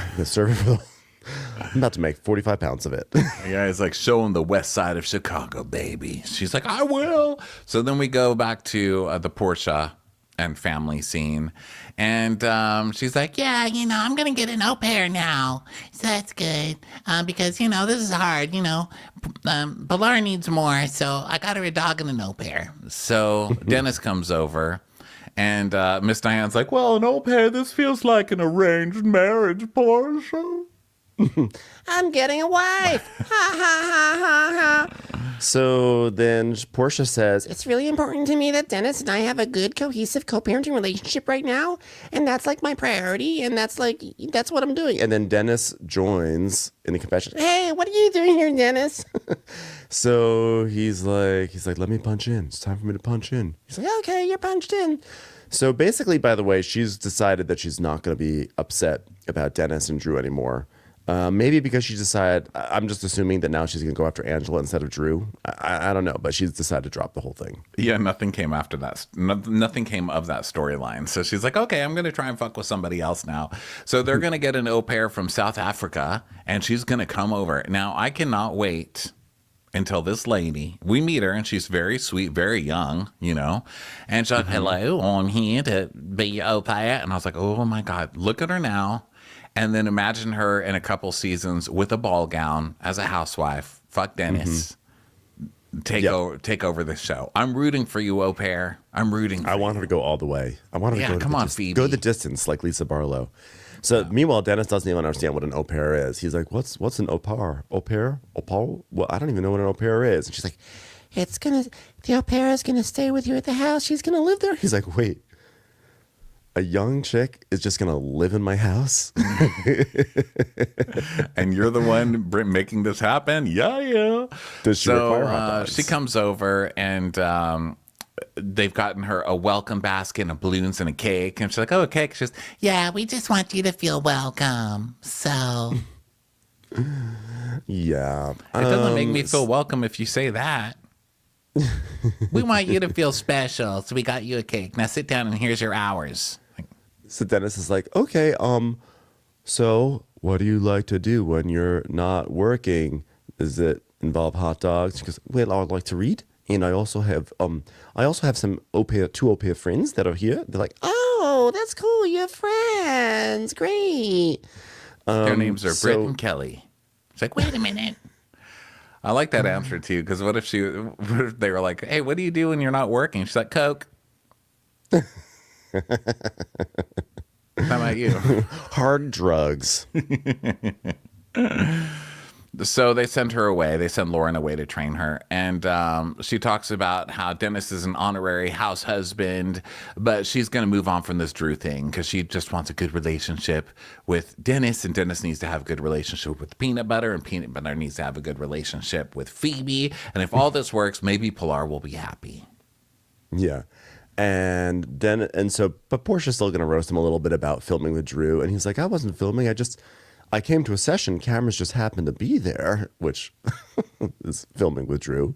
I'm about to make 45 pounds of it. Yeah, it's like showing the west side of Chicago, baby. She's like, I will. So then we go back to the Porsha and family scene. And she's like, Yeah, I'm going to get an au pair now. So that's good. Because, this is hard. Pilar needs more. So I got her a dog and an au pair. so Dennis comes over. And Miss Diane's like, well, an au pair, this feels like an arranged marriage, Porsha. I'm getting a wife. Ha ha ha ha ha. So then Porsha says, It's really important to me that Dennis and I have a good, cohesive co-parenting relationship right now. And that's like my priority. And that's what I'm doing. and then Dennis joins in the confession. Hey, what are you doing here, Dennis? So he's like, let me punch in. It's time for me to punch in. He's like, Okay, you're punched in. so basically, by the way, she's decided that she's not going to be upset about Dennis and Drew anymore. Maybe because she decided, I'm just assuming that now she's going to go after Angela instead of Drew. I don't know, but she's decided to drop the whole thing. Yeah, nothing came after that. Nothing came of that storyline. So she's like, okay, I'm going to try and fuck with somebody else now. So they're going to get an au pair from South Africa, and she's going to come over. Now, I cannot wait until this lady, we meet her, and she's very sweet, very young, and she's like, hello, I'm here to be your au pair. And I was like, oh my God, look at her now. And then imagine her in a couple seasons with a ball gown as a housewife. Fuck Dennis. Take over the show. I'm rooting for you, au pair. I'm rooting for I want her to go all the way. I want her to go come on, Phoebe. Phoebe. Go the distance like Lisa Barlow. So meanwhile, Dennis doesn't even understand what an au pair is. He's like, what's an au pair? Au pair? Au pair? Well, I don't even know what an au pair is. And she's like, The au pair is gonna stay with you at the house. She's gonna live there. he's like, wait. A young chick is just going to live in my house? and you're the one making this happen? Yeah. Does she require hot dogs? She comes over, and they've gotten her a welcome basket of balloons and a cake. And she's like, oh, a cake? She's Yeah, we just want you to feel welcome. So, Yeah. it doesn't make me feel welcome if you say that. We want you to feel special, so we got you a cake. Now sit down, and here's your hours. So Dennis is like, okay, so what do you like to do when you're not working? Does it involve hot dogs? She goes, well, I would like to read. And I also have some two au pair friends that are here. They're like, Oh, that's cool. You have friends. Great. Their names are Britt and Kelly. It's like, wait a minute. I like that answer too, because what if they were like, hey, what do you do when you're not working? She's like, Coke. How about you? hard drugs. So they send her away. They send Lauren away to train her. And she talks about how Dennis is an honorary house husband, but she's going to move on from this Drew thing because she just wants a good relationship with Dennis, and Dennis needs to have a good relationship with Peanut Butter, and Peanut Butter needs to have a good relationship with Phoebe. And if all this works, maybe Pilar will be happy. Yeah. But Portia's still going to roast him a little bit about filming with Drew. And he's like, I wasn't filming. I came to a session. Cameras just happened to be there, which is filming with Drew.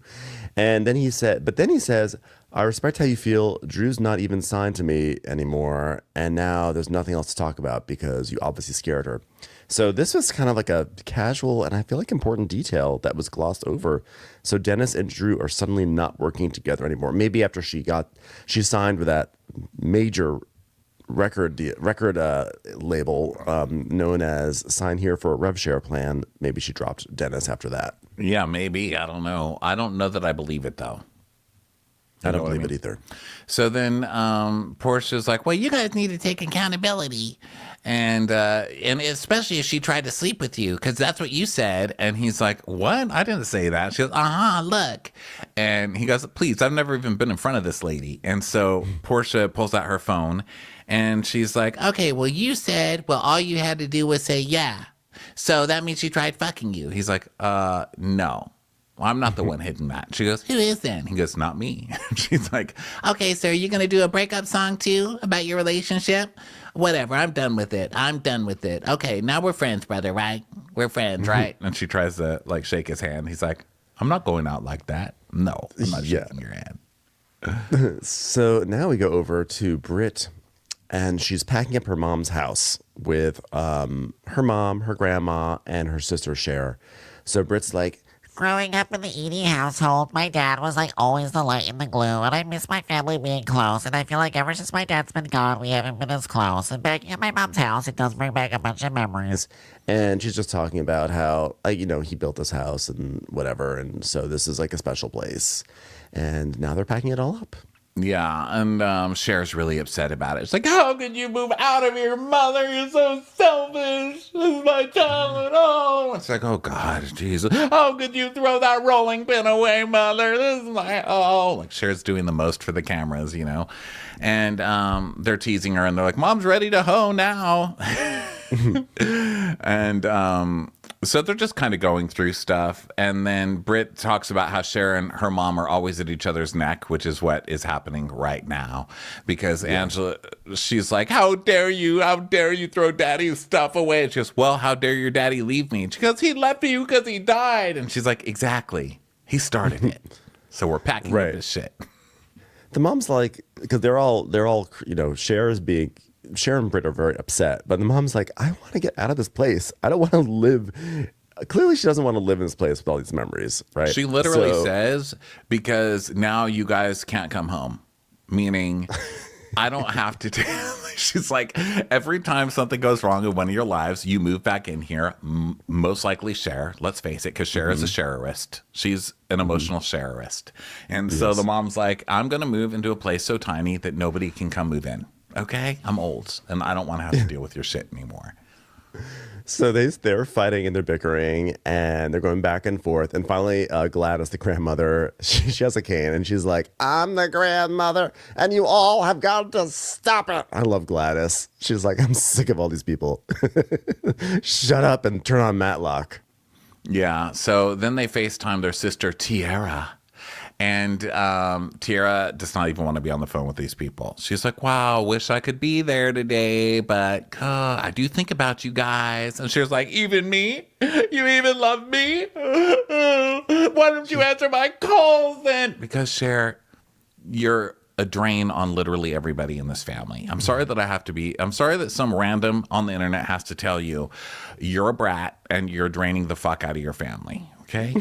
And then he says, I respect how you feel. Drew's not even signed to me anymore. And now there's nothing else to talk about because you obviously scared her. So this was kind of like a casual and I feel like important detail that was glossed over. So Dennis and Drew are suddenly not working together anymore. Maybe after she signed with that major record label known as Sign Here for a Rev Share Plan. Maybe she dropped Dennis after that. Yeah, maybe. I don't know. I don't know that I believe it, though. I don't know what believe mean? it either. So then Portia's like, well, you guys need to take accountability. And especially if she tried to sleep with you, because that's what you said. And he's like, what? I didn't say that. She goes, look. And he goes, please, I've never even been in front of this lady. And so Portia pulls out her phone and she's like, okay, well, you said, well, all you had to do was say, yeah. So that means she tried fucking you. He's like, no. Well, I'm not the one hitting that. She goes, who is then? He goes, not me. She's like, okay, so are you going to do a breakup song too about your relationship? Whatever, I'm done with it. Okay, now we're friends, brother, right? We're friends, right? And she tries to like shake his hand. He's like, I'm not going out like that. No, I'm not shaking your hand. So now we go over to Britt, and she's packing up her mom's house with her mom, her grandma, and her sister Cher. So Britt's like, Growing up in the Edie household, my dad was like always the light and the glue, and I miss my family being close, and I feel like ever since my dad's been gone, we haven't been as close. And back at my mom's house, it does bring back a bunch of memories. and she's just talking about how, he built this house and whatever. And so this is like a special place. And now they're packing it all up. Yeah, and Cher's really upset about it. It's like, how could you move out of here, mother? You're so selfish. This is my childhood. Oh, it's like, oh God, Jesus. How could you throw that rolling pin away, mother? This is my like Cher's doing the most for the cameras, and they're teasing her, and they're like, Mom's ready to hoe now, and so they're just kind of going through stuff. And then Britt talks about how Cher and her mom are always at each other's neck, which is what is happening right now. Because Angela, she's like, how dare you throw daddy's stuff away? And she goes, well, how dare your daddy leave me? And she goes, he left you because he died. And she's like, exactly. He started it. So we're packing up this shit. The mom's like, because they're all, Cher and Britt are very upset, but the mom's like, I want to get out of this place. I don't want to live. Clearly, she doesn't want to live in this place with all these memories, right? She literally says, because now you guys can't come home, meaning I don't have to. She's like, every time something goes wrong in one of your lives, you move back in here. Most likely Cher, let's face it, because Cher is a Cherist. She's an emotional Cherist. And so the mom's like, I'm going to move into a place so tiny that nobody can come move in. Okay, I'm old, and I don't want to have to deal with your shit anymore. So they're fighting and they're bickering, and they're going back and forth. And finally, Gladys, the grandmother, she has a cane, and she's like, I'm the grandmother, and you all have got to stop it. I love Gladys. She's like, I'm sick of all these people. Shut up and turn on Matlock. Yeah, so then they FaceTime their sister, Tiara. And Tiara does not even want to be on the phone with these people. She's like, wow, wish I could be there today, but I do think about you guys. And she was like, even me? You even love me? Why don't you answer my calls then? Because Cher, you're a drain on literally everybody in this family. I'm sorry that some random on the internet has to tell you you're a brat and you're draining the fuck out of your family. Okay?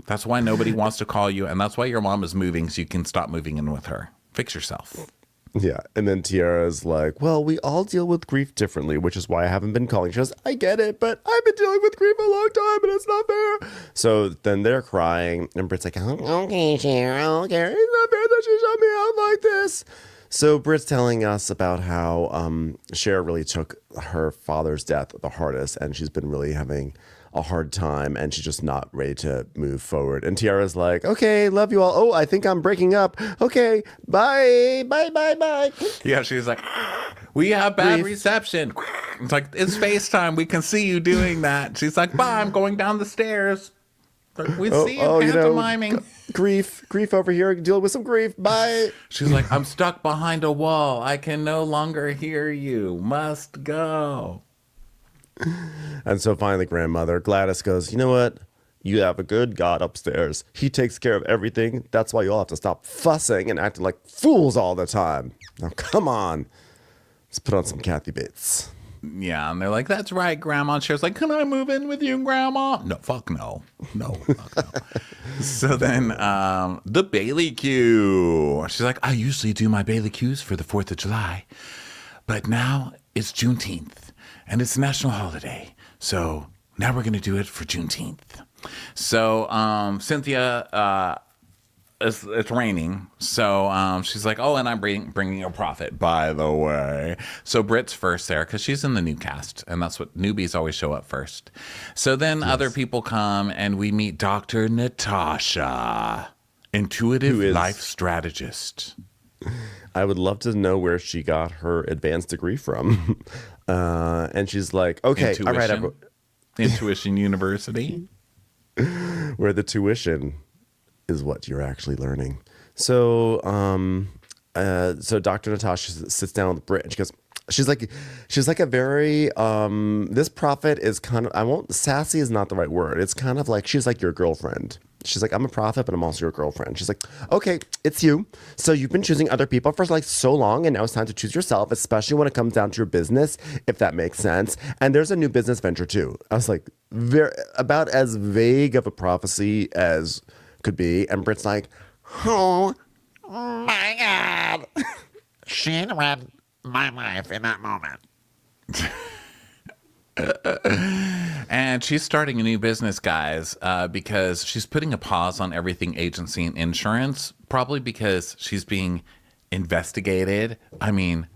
That's why nobody wants to call you, and that's why your mom is moving, so you can stop moving in with her. Fix yourself. Yeah. And then Tiara's like, well, we all deal with grief differently, which is why I haven't been calling. She goes, I get it, but I've been dealing with grief a long time, and it's not fair. So then they're crying, and Britt's like, okay, Cher, I don't care. It's not fair that she shut me out like this. So Britt's telling us about how Cher really took her father's death the hardest, and she's been really having a hard time, and she's just not ready to move forward. And Tiara's like, okay, love you all. Oh, I think I'm breaking up. Okay, bye. Yeah, she's like, we have bad reception. It's like, it's FaceTime. We can see you doing that. She's like, bye, I'm going down the stairs. Like, we see you pantomiming. Grief over here. Deal with some grief. Bye. She's like, I'm stuck behind a wall. I can no longer hear you. Must go. And so finally, grandmother Gladys goes, you know what? You have a good God upstairs. He takes care of everything. That's why you all have to stop fussing and acting like fools all the time. Now, come on. Let's put on some Kathy Bates. Yeah, and they're like, that's right, Grandma. And Cher's like, can I move in with you, Grandma? No, fuck no. No, fuck no. So then the Bailey Q. She's like, I usually do my Bailey Qs for the 4th of July. But now it's Juneteenth. And it's a national holiday. So now we're going to do it for Juneteenth. So Cynthia it's raining. So she's like, oh, and I'm bringing a prophet, by the way. So Britt's first there because she's in the new cast, and that's what newbies always show up first. So then other people come, and we meet Dr. Natasha, intuitive life strategist. I would love to know where she got her advanced degree from. And she's like, okay, all right. Intuition University. Where the tuition is what you're actually learning. So, so Dr. Natasha sits down with Britt and she goes, she's like a very, this prophet is kind of, sassy is not the right word. It's kind of like, she's like your girlfriend. She's like, I'm a prophet, but I'm also your girlfriend. She's like, okay, it's you. So you've been choosing other people for like so long, and now it's time to choose yourself, especially when it comes down to your business, if that makes sense. And there's a new business venture too. I was like, about as vague of a prophecy as could be. And Britt's like, Oh my God. She read my life in that moment. And she's starting a new business, guys, because she's putting a pause on everything agency and insurance, probably because she's being investigated. I mean,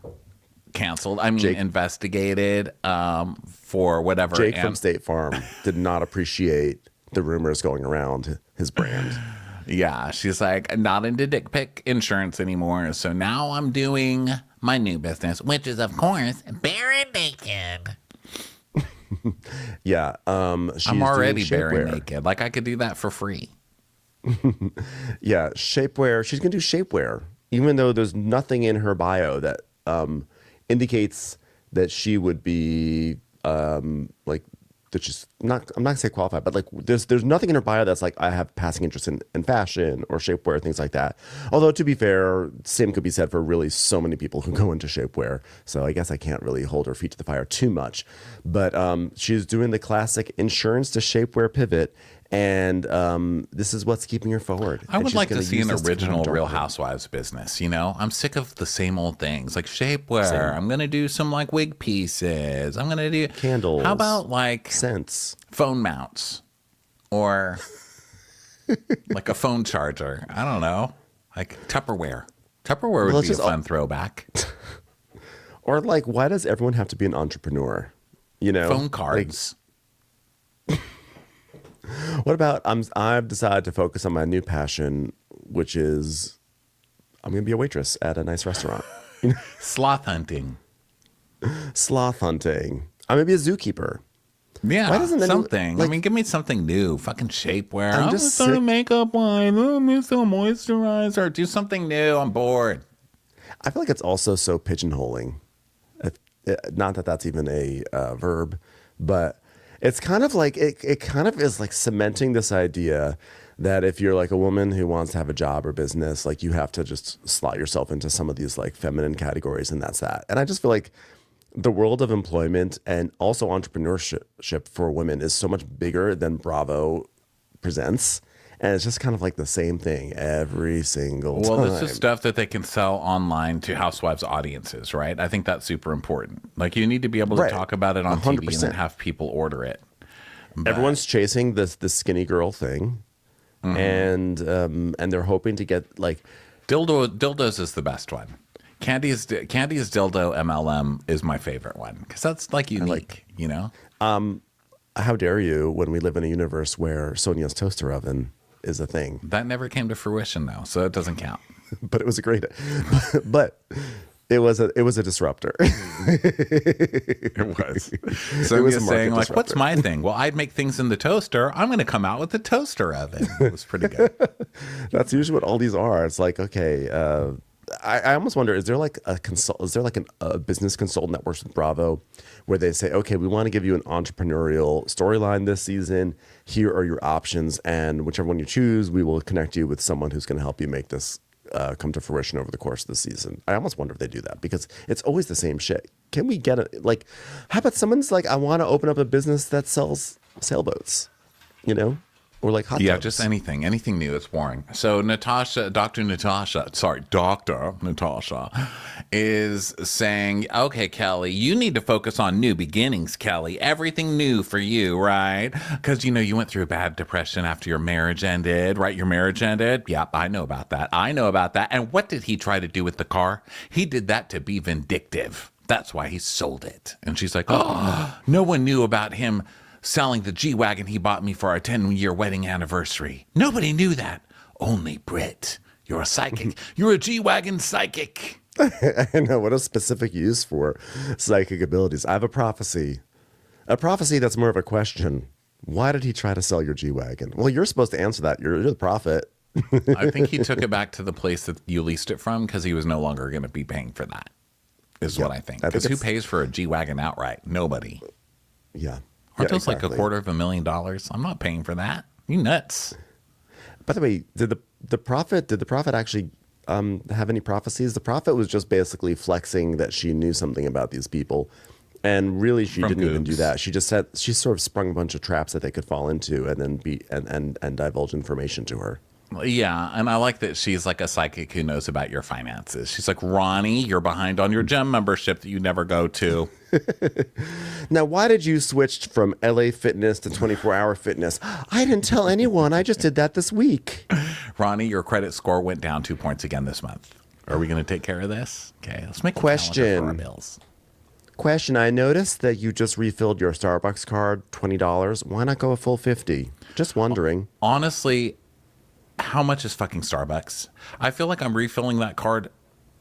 canceled. I mean, Jake, investigated for whatever. Jake from State Farm did not appreciate the rumors going around his brand. Yeah, she's like, not into dick pic insurance anymore. So now I'm doing my new business, which is, of course, Bare and naked. Yeah. I'm already bare naked. Like, I could do that for free. Yeah, shapewear. She's going to do shapewear, even though there's nothing in her bio that indicates that she would be like, that she's not, I'm not going to say qualified, but like there's nothing in her bio that's like, I have passing interest in fashion or shapewear, things like that. Although, to be fair, same could be said for really so many people who go into shapewear. So I guess I can't really hold her feet to the fire too much. But she's doing the classic insurance to shapewear pivot. And this is what's keeping her forward. I would like to see an original Real Housewives business. You know, I'm sick of the same old things like shapewear. Same. I'm going to do some like wig pieces. I'm going to do candles. How about like scents, phone mounts, or like a phone charger? I don't know. Like Tupperware. Tupperware would be a fun throwback. Or like, why does everyone have to be an entrepreneur? You know, phone cards. Like, what about I've decided to focus on my new passion, which is I'm going to be a waitress at a nice restaurant. Sloth hunting. Sloth hunting. I'm going to be a zookeeper. Yeah, why doesn't something. I mean, give me something new. Fucking shapewear. I'm just sick. Makeup line. Oh, miss a moisturizer. Do something new. I'm bored. I feel like it's also so pigeonholing. Not that that's even a verb, but it's kind of like it kind of is like cementing this idea that if you're like a woman who wants to have a job or business, like you have to just slot yourself into some of these like feminine categories, and that's that. And I just feel like the world of employment and also entrepreneurship for women is so much bigger than Bravo presents. And it's just kind of like the same thing every single time. Well, this is stuff that they can sell online to housewives audiences, right? I think that's super important. Like, you need to be able to talk about it on 100%. TV and then have people order it. But everyone's chasing this skinny girl thing, and they're hoping to get like dildos is the best one. Candy's dildo MLM is my favorite one because that's like unique, you know. How dare you when we live in a universe where Sonia's toaster oven is a thing. That never came to fruition though, so it doesn't count. But it was a great but it was a disruptor. It was. So it was saying like, disruptor. What's my thing? Well, I'd make things in the toaster. I'm going to come out with the toaster oven. It was pretty good. That's usually what all these are. It's like, okay, I almost wonder, is there like a business consultant that works with Bravo where they say, okay, we want to give you an entrepreneurial storyline this season. Here are your options. And whichever one you choose, we will connect you with someone who's going to help you make this come to fruition over the course of the season. I almost wonder if they do that because it's always the same shit. Can we get it? Like, how about someone's like, I want to open up a business that sells sailboats, you know? Or like hot Yeah, tubs. just anything new. It's boring. So Dr. Natasha is saying, okay, Kelly, you need to focus on new beginnings, Kelly. Everything new for you, right? Because, you went through a bad depression after your marriage ended, right? Your marriage ended. Yep, I know about that. And what did he try to do with the car? He did that to be vindictive. That's why he sold it. And she's like, oh, no one knew about him selling the G-Wagon he bought me for our 10-year wedding anniversary. Nobody knew that. Only Brit. You're a psychic. You're a G-Wagon psychic. I know, what a specific use for psychic abilities. I have a prophecy. A prophecy that's more of a question. Why did he try to sell your G-Wagon? Well, you're supposed to answer that. You're the prophet. I think he took it back to the place that you leased it from because he was no longer going to be paying for that, is what I think. Because who pays for a G-Wagon outright? Nobody. Yeah. Aren't those exactly. like $250,000? I'm not paying for that. You nuts. By the way, did the prophet actually have any prophecies? The prophet was just basically flexing that she knew something about these people. And really, she didn't even do that. She just said she sort of sprung a bunch of traps that they could fall into, and then and divulge information to her. Yeah, and I like that she's like a psychic who knows about your finances. She's like, Ronnie, you're behind on your gym membership that you never go to. Now, why did you switch from LA Fitness to 24-hour fitness? I didn't tell anyone. I just did that this week. Ronnie, your credit score went down 2 points again this month. Are we going to take care of this? Okay, let's make a calendar for our bills. Question, I noticed that you just refilled your Starbucks card, $20. Why not go a full $50? Just wondering. Honestly, how much is fucking Starbucks? I feel like I'm refilling that card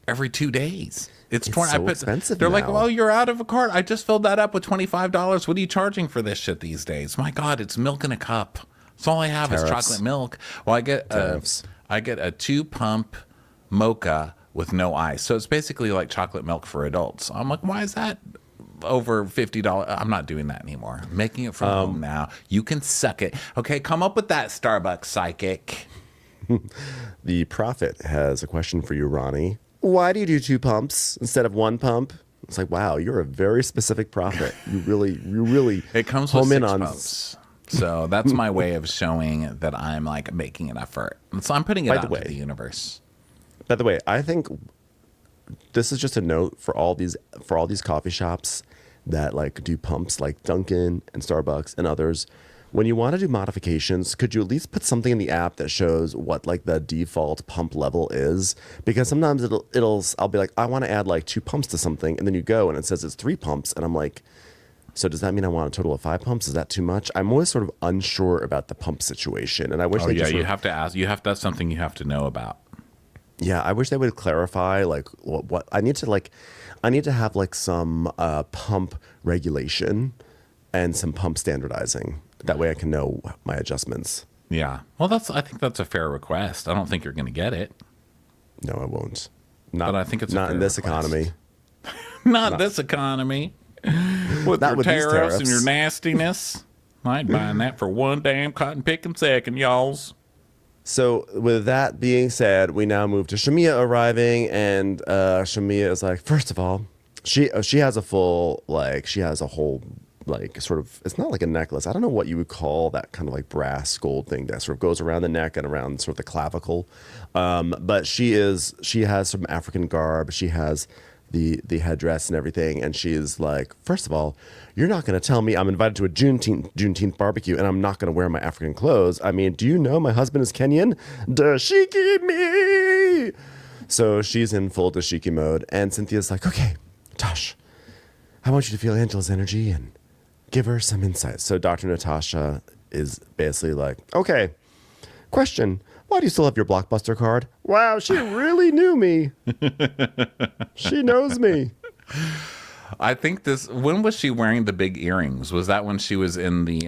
every 2 days. It's so expensive They're now. like, well, you're out of a card. I just filled that up with $25. What are you charging for this shit these days? My God, it's milk in a cup. That's all I have is chocolate milk. Well, I get a 2-pump mocha with no ice. So it's basically like chocolate milk for adults. I'm like, why is that over $50? I'm not doing that anymore. I'm making it from home now. You can suck it. Okay, come up with that, Starbucks psychic. The prophet has a question for you, Ronnie. Why do you do 2 pumps instead of 1 pump? It's like, wow, you're a very specific prophet. You really It comes with 6 pumps. So that's my way of showing that I'm like making an effort. So I'm putting it out to the universe. By the way, I think this is just a note for all these coffee shops that like do pumps like Dunkin' and Starbucks and others. When you want to do modifications, could you at least put something in the app that shows what like the default pump level is? Because sometimes I'll be like, I want to add like 2 pumps to something, and then you go and it says it's 3 pumps, and I'm like, so does that mean I want a total of 5 pumps? Is that too much? I'm always sort of unsure about the pump situation, and I wish you have to ask. That's something you have to know about. Yeah, I wish they would clarify like what I need to have like some pump regulation and some pump standardizing. That way I can know my adjustments. Yeah. Well, I think that's a fair request. I don't think you're going to get it. No, I won't. But I think it's not in this request. economy. Not this economy. With not your with these tariffs and tariffs. your nastiness. I ain't buying that for one damn cotton picking second, y'alls. So with that being said, we now move to Shamia arriving, and Shamia is like, first of all, she has a full whole like sort of, it's not like a necklace. I don't know what you would call that kind of like brass gold thing that sort of goes around the neck and around sort of the clavicle. But she has some African garb. She has the headdress and everything, and she is like, first of all, you're not going to tell me I'm invited to a Juneteenth barbecue and I'm not going to wear my African clothes. I mean, do you know my husband is Kenyan? Dashiki me. So she's in full dashiki mode, and Cynthia's like, okay, Tosh, I want you to feel Angela's energy and give her some insight. So Dr. Natasha is basically like, okay, question. Why do you still have your Blockbuster card? Wow, she really knew me. She knows me. I think when was she wearing the big earrings? Was that when she was in the...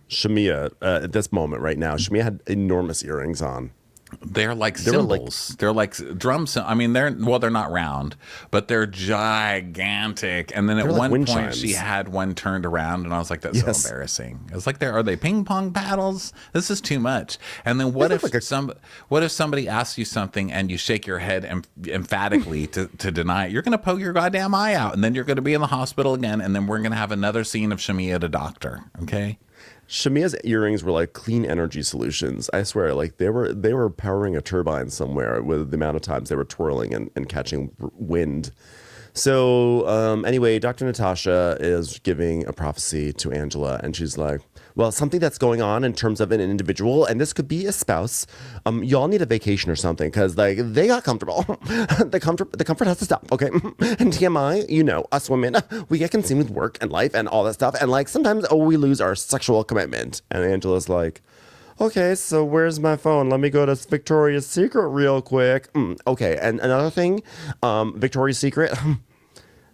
Shamia, at this moment right now, Shamia had enormous earrings on. They're like cymbals. They're like drums. I mean, they're not round, but they're gigantic. And then at one point, chimes. she had one turned around, and I was like, "That's so embarrassing." I was like, "Are they ping pong paddles? This is too much." And then what if somebody asks you something and you shake your head emphatically to deny it? You're going to poke your goddamn eye out, and then you're going to be in the hospital again, and then we're going to have another scene of Shamia at a doctor. Okay. Shamia's earrings were like clean energy solutions. I swear, like they were powering a turbine somewhere with the amount of times they were twirling and catching wind. So anyway, Dr. Natasha is giving a prophecy to Angela, and she's like, well, something that's going on in terms of an individual, and this could be a spouse. Y'all need a vacation or something because like they got comfortable. the comfort has to stop, okay? And TMI, you know, us women, we get consumed with work and life and all that stuff, and like sometimes we lose our sexual commitment. And Angela's like, okay, so where's my phone? Let me go to Victoria's Secret real quick. Okay, and another thing, Victoria's Secret,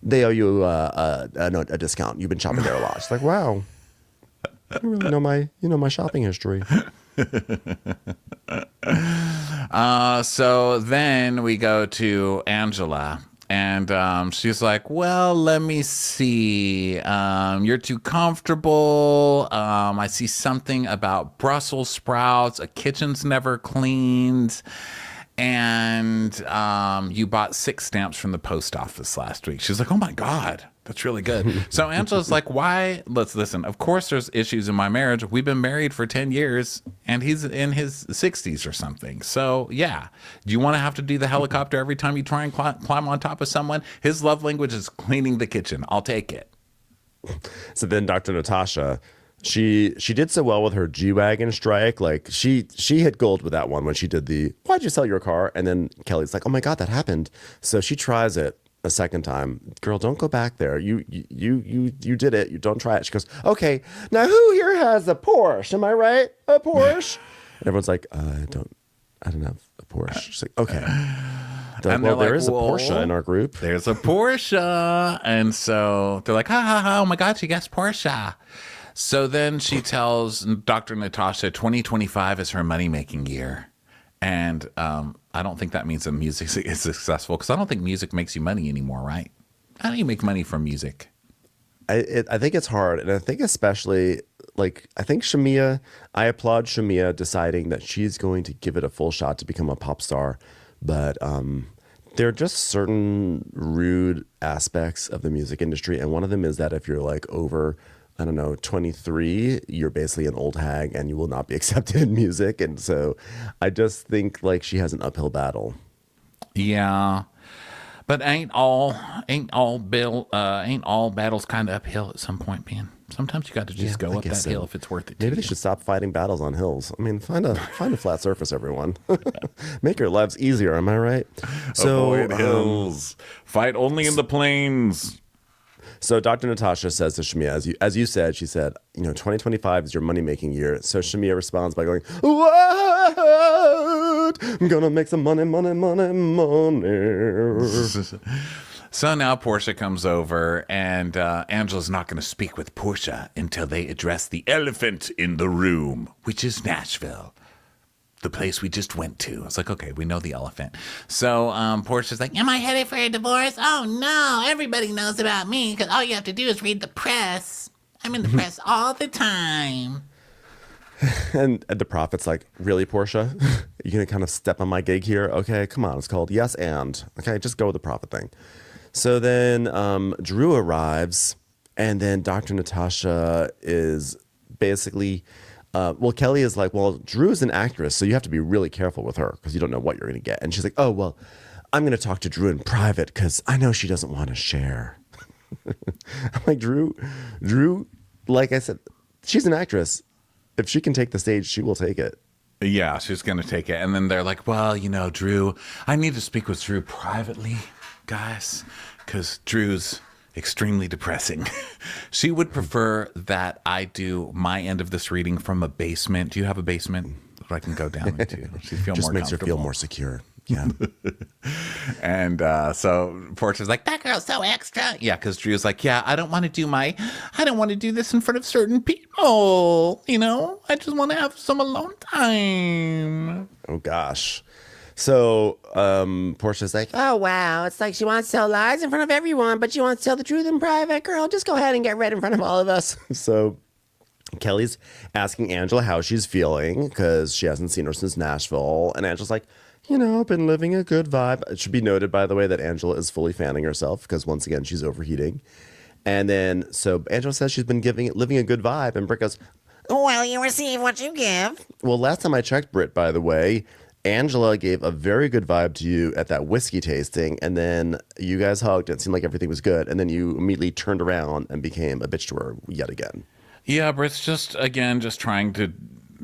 they owe you a discount. You've been shopping there a lot. It's like, wow. You really know my shopping history. So then we go to Angela, and she's like, well, let me see. You're too comfortable. I see something about Brussels sprouts. A kitchen's never cleaned. And you bought 6 stamps from the post office last week. She's like, oh my God, that's really good. So Angela's like, why? Let's listen. Of course there's issues in my marriage. We've been married for 10 years and he's in his 60s or something. So yeah. Do you want to have to do the helicopter every time you try and climb on top of someone? His love language is cleaning the kitchen. I'll take it. So then Dr. Natasha, she did so well with her G-Wagon strike. Like she hit gold with that one when she did the, why'd you sell your car? And then Kelly's like, oh my God, that happened. So she tries it a second time. Girl, don't go back there. You did it. You don't try it. She goes, okay, now who here has a Porsche? Am I right? A Porsche? And everyone's like, I don't have a Porsche. She's like, okay. Like, well, there is a Porsche in our group. There's a Porsche. And so they're like, ha ha ha, oh my God, she guessed Porsche. So then she tells Dr. Natasha 2025 is her money-making year. And I don't think that means that music is successful because I don't think music makes you money anymore, right? How do you make money from music? I think it's hard. And I think especially, like, I think Shamia, I applaud Shamia deciding that she's going to give it a full shot to become a pop star. But there are just certain rude aspects of the music industry. And one of them is that if you're like over, I don't know, 23, you're basically an old hag and you will not be accepted in music. And so I just think like she has an uphill battle. Yeah. But ain't all battles kind of uphill at some point, man. Sometimes you got to just go up that hill if it's worth it. Maybe they should stop fighting battles on hills. I mean, find a flat surface, everyone. Make your lives easier. Am I right? So avoid hills. Fight only in the plains. So Dr. Natasha says to Shamia, as you said, she said, 2025 is your money-making year. So Shamia responds by going, what? I'm going to make some money. So now Porsha comes over, and Angela's not going to speak with Porsha until they address the elephant in the room, which is Nashville. The place we just went to. I was like, okay, we know the elephant. So Porsha's like, am I headed for a divorce? Oh, no, everybody knows about me because all you have to do is read the press. I'm in the press all the time. And the prophet's like, really, Porsha? You're going to kind of step on my gig here? Okay, come on. It's called Yes and. Okay, just go with the prophet thing. So then Drew arrives, and then Dr. Natasha is basically... Kelly is like, well, Drew's an actress, so you have to be really careful with her because you don't know what you're going to get. And she's like, oh, well, I'm going to talk to Drew in private because I know she doesn't want to share. I'm like, Drew, like I said, she's an actress. If she can take the stage, she will take it. Yeah, she's going to take it. And then they're like, well, Drew, I need to speak with Drew privately, guys, because Drew's extremely depressing. She would prefer that I do my end of this reading from a basement. Do you have a basement that I can go down into? She feels just more makes her feel more secure. Yeah. And so Portia's like, that girl's so extra. Yeah, because Drew's like, yeah, I don't want to do this in front of certain people. I just want to have some alone time. Oh gosh. So Portia's like, oh, wow. It's like she wants to tell lies in front of everyone, but she wants to tell the truth in private. Girl, just go ahead and get red in front of all of us. So Kelly's asking Angela how she's feeling because she hasn't seen her since Nashville. And Angela's like, I've been living a good vibe. It should be noted, by the way, that Angela is fully fanning herself because once again, she's overheating. And then so Angela says she's been living a good vibe. And Britt goes, Well, you receive what you give. Well, last time I checked, Britt, by the way, Angela gave a very good vibe to you at that whiskey tasting, and then you guys hugged. And it seemed like everything was good, and then you immediately turned around and became a bitch to her yet again. Yeah, Britt's just trying to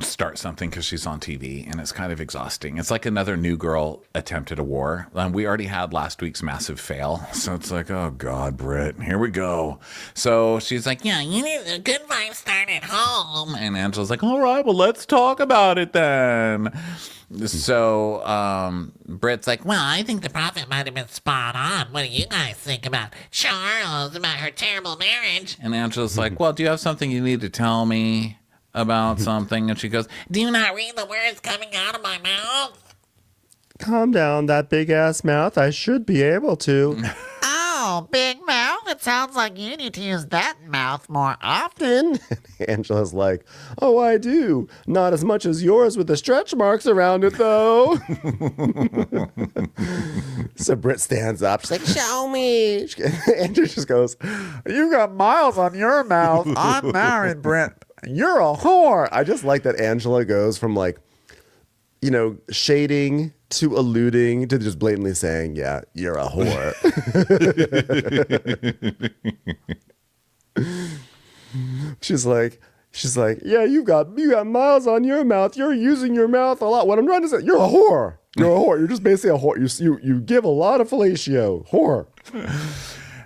start something because she's on TV, and it's kind of exhausting. It's like another new girl attempt at a war. We already had last week's massive fail, so it's like, oh God, Britt, here we go. So she's like, yeah, you need a good vibe start at home. And Angela's like, all right, well, let's talk about it then. So Britt's like, well, I think the prophet might have been spot on. What do you guys think about Charles, about her terrible marriage? And Angela's like, well, do you have something you need to tell me about something? And she goes, do you not read the words coming out of my mouth? Calm down, that big ass mouth. I should be able to. Oh, big mouth. It sounds like you need to use that mouth more often. Angela's like, oh, I do. Not as much as yours with the stretch marks around it, though. So Britt stands up. She's like, show me. Andrew just goes, you got miles on your mouth. I'm married, Britt. You're a whore. I just like that Angela goes from like, you know, shading to alluding to just blatantly saying, yeah, you're a whore. She's like, yeah, you got miles on your mouth. You're using your mouth a lot. What I'm trying to say, you're a whore. You're a whore. You're just basically a whore. You give a lot of fellatio. Whore.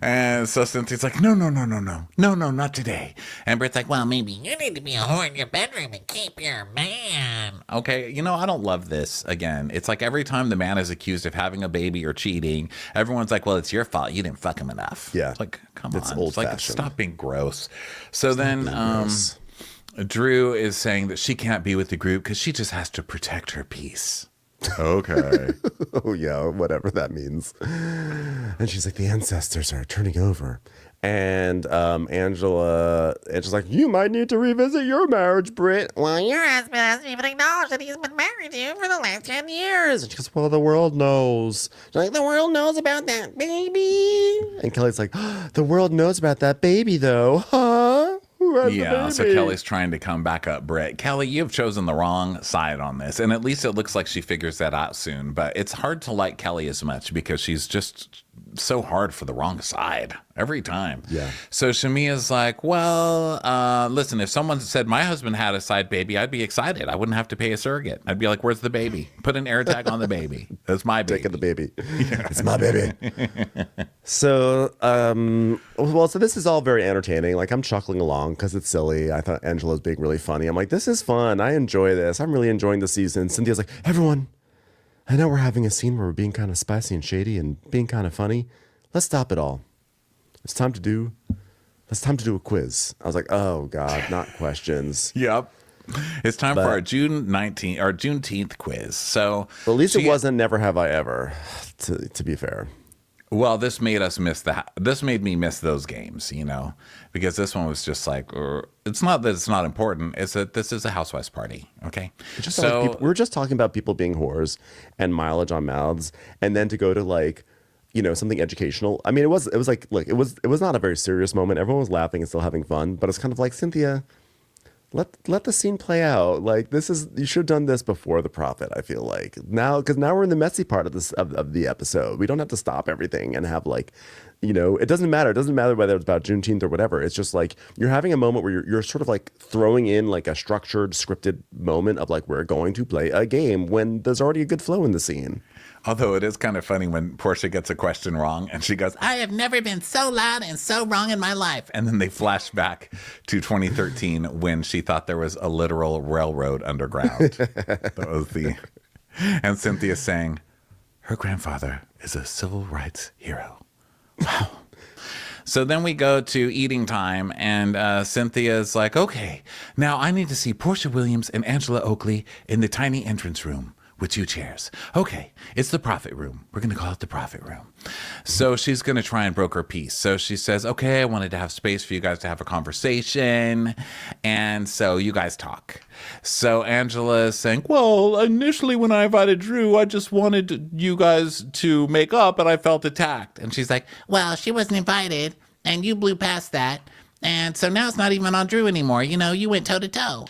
And so Cynthia's like, no, not today. And Britt's like, well, maybe you need to be a whore in your bedroom and keep your man. Okay, you know, I don't love this. Again, it's like every time the man is accused of having a baby or cheating, everyone's like, well, it's your fault. You didn't fuck him enough. Yeah. It's like, come It's on. old It's like, fashioned. stop being gross. So then Drew is saying that she can't be with the group because she just has to protect her peace. Okay. Oh, yeah, whatever that means. And she's like, the ancestors are turning over. And Angela's like, you might need to revisit your marriage, Britt. Well, your husband hasn't even acknowledged that he's been married to you for the last 10 years. And she goes, well, the world knows. She's like, the world knows about that baby. And Kelly's like, the world knows about that baby, though. Huh? Who has the Yeah, so baby? Kelly's trying to come back up Britt. Kelly, you've chosen the wrong side on this. And at least it looks like she figures that out soon. But it's hard to like Kelly as much because she's just so hard for the wrong side every time. Yeah. So Shamia's like, well, listen, if someone said my husband had a side baby, I'd be excited. I wouldn't have to pay a surrogate. I'd be like, where's the baby? Put an air tag on the baby. That's my baby. Taking the baby. It's my baby. So, so this is all very entertaining. Like, I'm chuckling along because it's silly. I thought Angela's being really funny. I'm like, this is fun. I enjoy this. I'm really enjoying the season. Cynthia's like, everyone, I know we're having a scene where we're being kind of spicy and shady and being kind of funny. Let's stop it all. It's time to do a quiz. I was like, oh God, not questions. Yep. It's time for our Juneteenth quiz. So But at least it wasn't Never Have I Ever, to be fair. Well, this made us miss this made me miss those games, you know, because this one was just like, it's not that it's not important. It's that this is a housewives party. Okay. We're just talking about people being whores and mileage on mouths. And then to go to like, you know, something educational. I mean, it was like, look, it was not a very serious moment. Everyone was laughing and still having fun, but it's kind of like, Cynthia, let the scene play out. Like, you should have done this before the prophet. I feel like because now we're in the messy part of this of the episode. We don't have to stop everything and have like, you know, it doesn't matter. It doesn't matter whether it's about Juneteenth or whatever. It's just like you're having a moment where you're sort of like throwing in like a structured, scripted moment of like we're going to play a game when there's already a good flow in the scene. Although it is kind of funny when Porsha gets a question wrong and she goes, I have never been so loud and so wrong in my life. And then they flash back to 2013 when she thought there was a literal railroad underground. That was and Cynthia saying, her grandfather is a civil rights hero. Wow. So then we go to eating time, and Cynthia's like, okay, now I need to see Porsha Williams and Angela Oakley in the tiny entrance room with 2 chairs. Okay, it's the prophet room. We're going to call it the prophet room. So she's going to try and broker peace. So she says, okay, I wanted to have space for you guys to have a conversation. And so you guys talk. So Angela is saying, well, initially when I invited Drew, I just wanted you guys to make up, and I felt attacked. And she's like, Well, she wasn't invited, and you blew past that. And so now it's not even on Drew anymore. You know, you went toe to toe.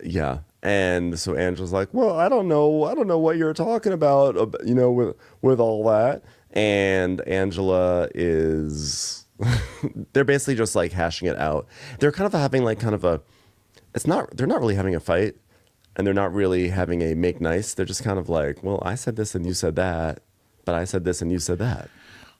Yeah. And so Angela's like, well, I don't know what you're talking about, you know, with all that. And Angela is, they're basically just like hashing it out. They're kind of having like kind of a, they're not really having a fight, and they're not really having a make nice. They're just kind of like, well, I said this and you said that, but I said this and you said that.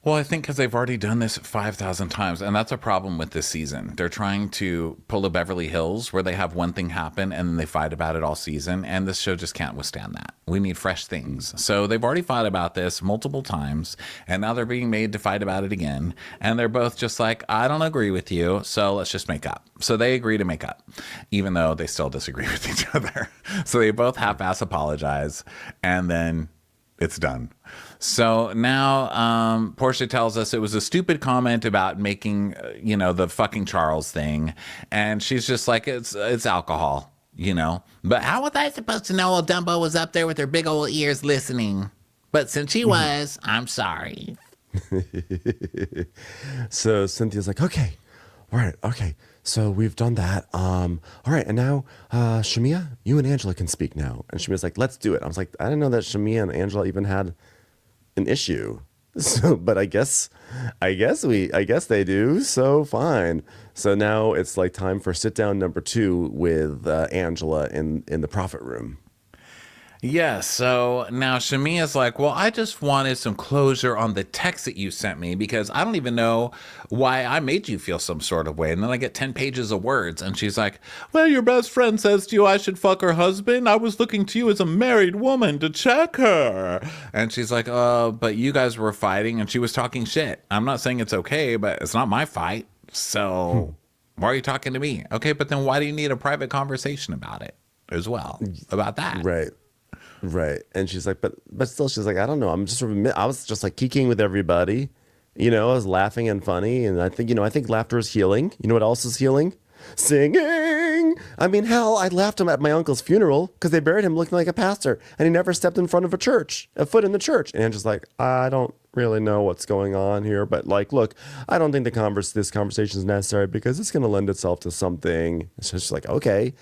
Well, I think because they've already done this 5,000 times, and that's a problem with this season. They're trying to pull a Beverly Hills where they have one thing happen and then they fight about it all season, and this show just can't withstand that. We need fresh things. So they've already fought about this multiple times, and now they're being made to fight about it again, and they're both just like, I don't agree with you, so let's just make up. So they agree to make up, even though they still disagree with each other. So they both half-ass apologize, and then it's done. So now Porsha tells us it was a stupid comment about making, you know, the fucking Charles thing. And she's just like, it's alcohol, you know. But how was I supposed to know old Dumbo was up there with her big old ears listening? But since she was, I'm sorry. So Cynthia's like, okay, all right, okay. So we've done that. All right, and now Shamia, you and Angela can speak now. And Shamia's like, let's do it. I was like, I didn't know that Shamia and Angela even had an issue. So, but I guess they do. So fine. So now it's like time for sit down number 2 with Angela in the prophet room. Yeah, so now Shamia's like, well, I just wanted some closure on the text that you sent me because I don't even know why I made you feel some sort of way. And then I get 10 pages of words. And she's like, well, your best friend says to you I should fuck her husband. I was looking to you as a married woman to check her. And she's like, but you guys were fighting and she was talking shit. I'm not saying it's okay, but it's not my fight. So why are you talking to me? Okay, but then why do you need a private conversation about it as well? About that? Right. And she's like, but still, she's like, I don't know. I was just like kikiing with everybody. You know, I was laughing and funny. And I think laughter is healing. You know what else is healing? Singing. I mean, hell, I laughed him at my uncle's funeral because they buried him looking like a pastor and he never stepped in front of a foot in the church. And Angela's like, I don't really know what's going on here. But like, look, I don't think this conversation is necessary because it's going to lend itself to something. So she's like, okay.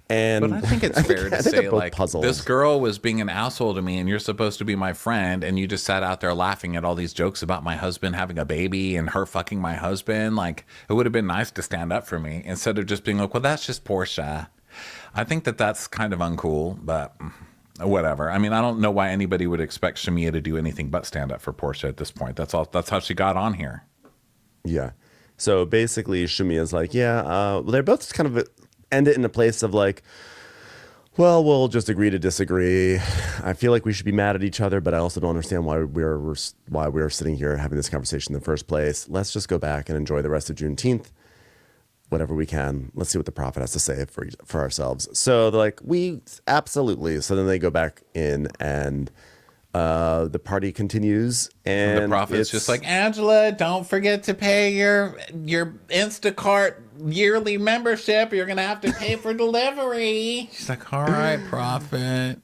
But I think it's fair to say, like, puzzled. This girl was being an asshole to me, and you're supposed to be my friend, and you just sat out there laughing at all these jokes about my husband having a baby and her fucking my husband. Like, it would have been nice to stand up for me instead of just being like, well, that's just Porsha. I think that's kind of uncool, but whatever. I mean, I don't know why anybody would expect Shamia to do anything but stand up for Porsha at this point. That's all. That's how she got on here. Yeah. So basically, Shamia's like, well, they're both kind of end it in a place of like, well, we'll just agree to disagree. I feel like we should be mad at each other, but I also don't understand why we're sitting here having this conversation in the first place. Let's just go back and enjoy the rest of Juneteenth, whatever we can. Let's see what the prophet has to say for ourselves. So they're like, we absolutely. So then they go back in and the party continues, and the prophet's just like, Angela, don't forget to pay your Instacart yearly membership. You're gonna have to pay for delivery. She's like, all right, prophet.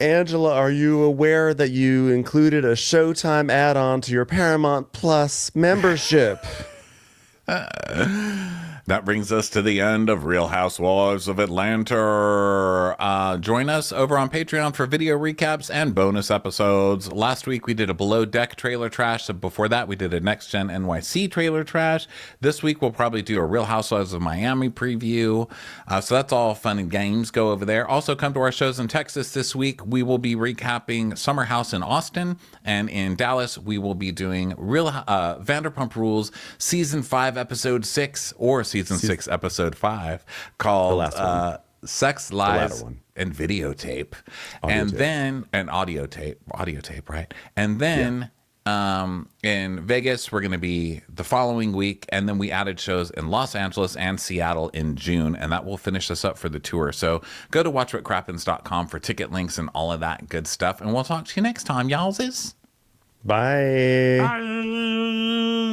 Angela, are you aware that you included a Showtime add-on to your Paramount Plus membership? That brings us to the end of Real Housewives of Atlanta. Join us over on Patreon for video recaps and bonus episodes. Last week we did a Below Deck trailer trash. So before that we did a Next Gen NYC trailer trash. This week we'll probably do a Real Housewives of Miami preview. So that's all fun and games. Go over there. Also come to our shows in Texas this week. We will be recapping Summer House in Austin, and in Dallas we will be doing Vanderpump Rules Season 5 Episode 6 or Season 6 Episode 5 called Sex, Lies, and Videotape. Audio tape, right? And then in Vegas, we're going to be the following week. And then we added shows in Los Angeles and Seattle in June. And that will finish us up for the tour. So go to watchwhatcrappens.com for ticket links and all of that good stuff. And we'll talk to you next time, y'allses. Bye. Bye.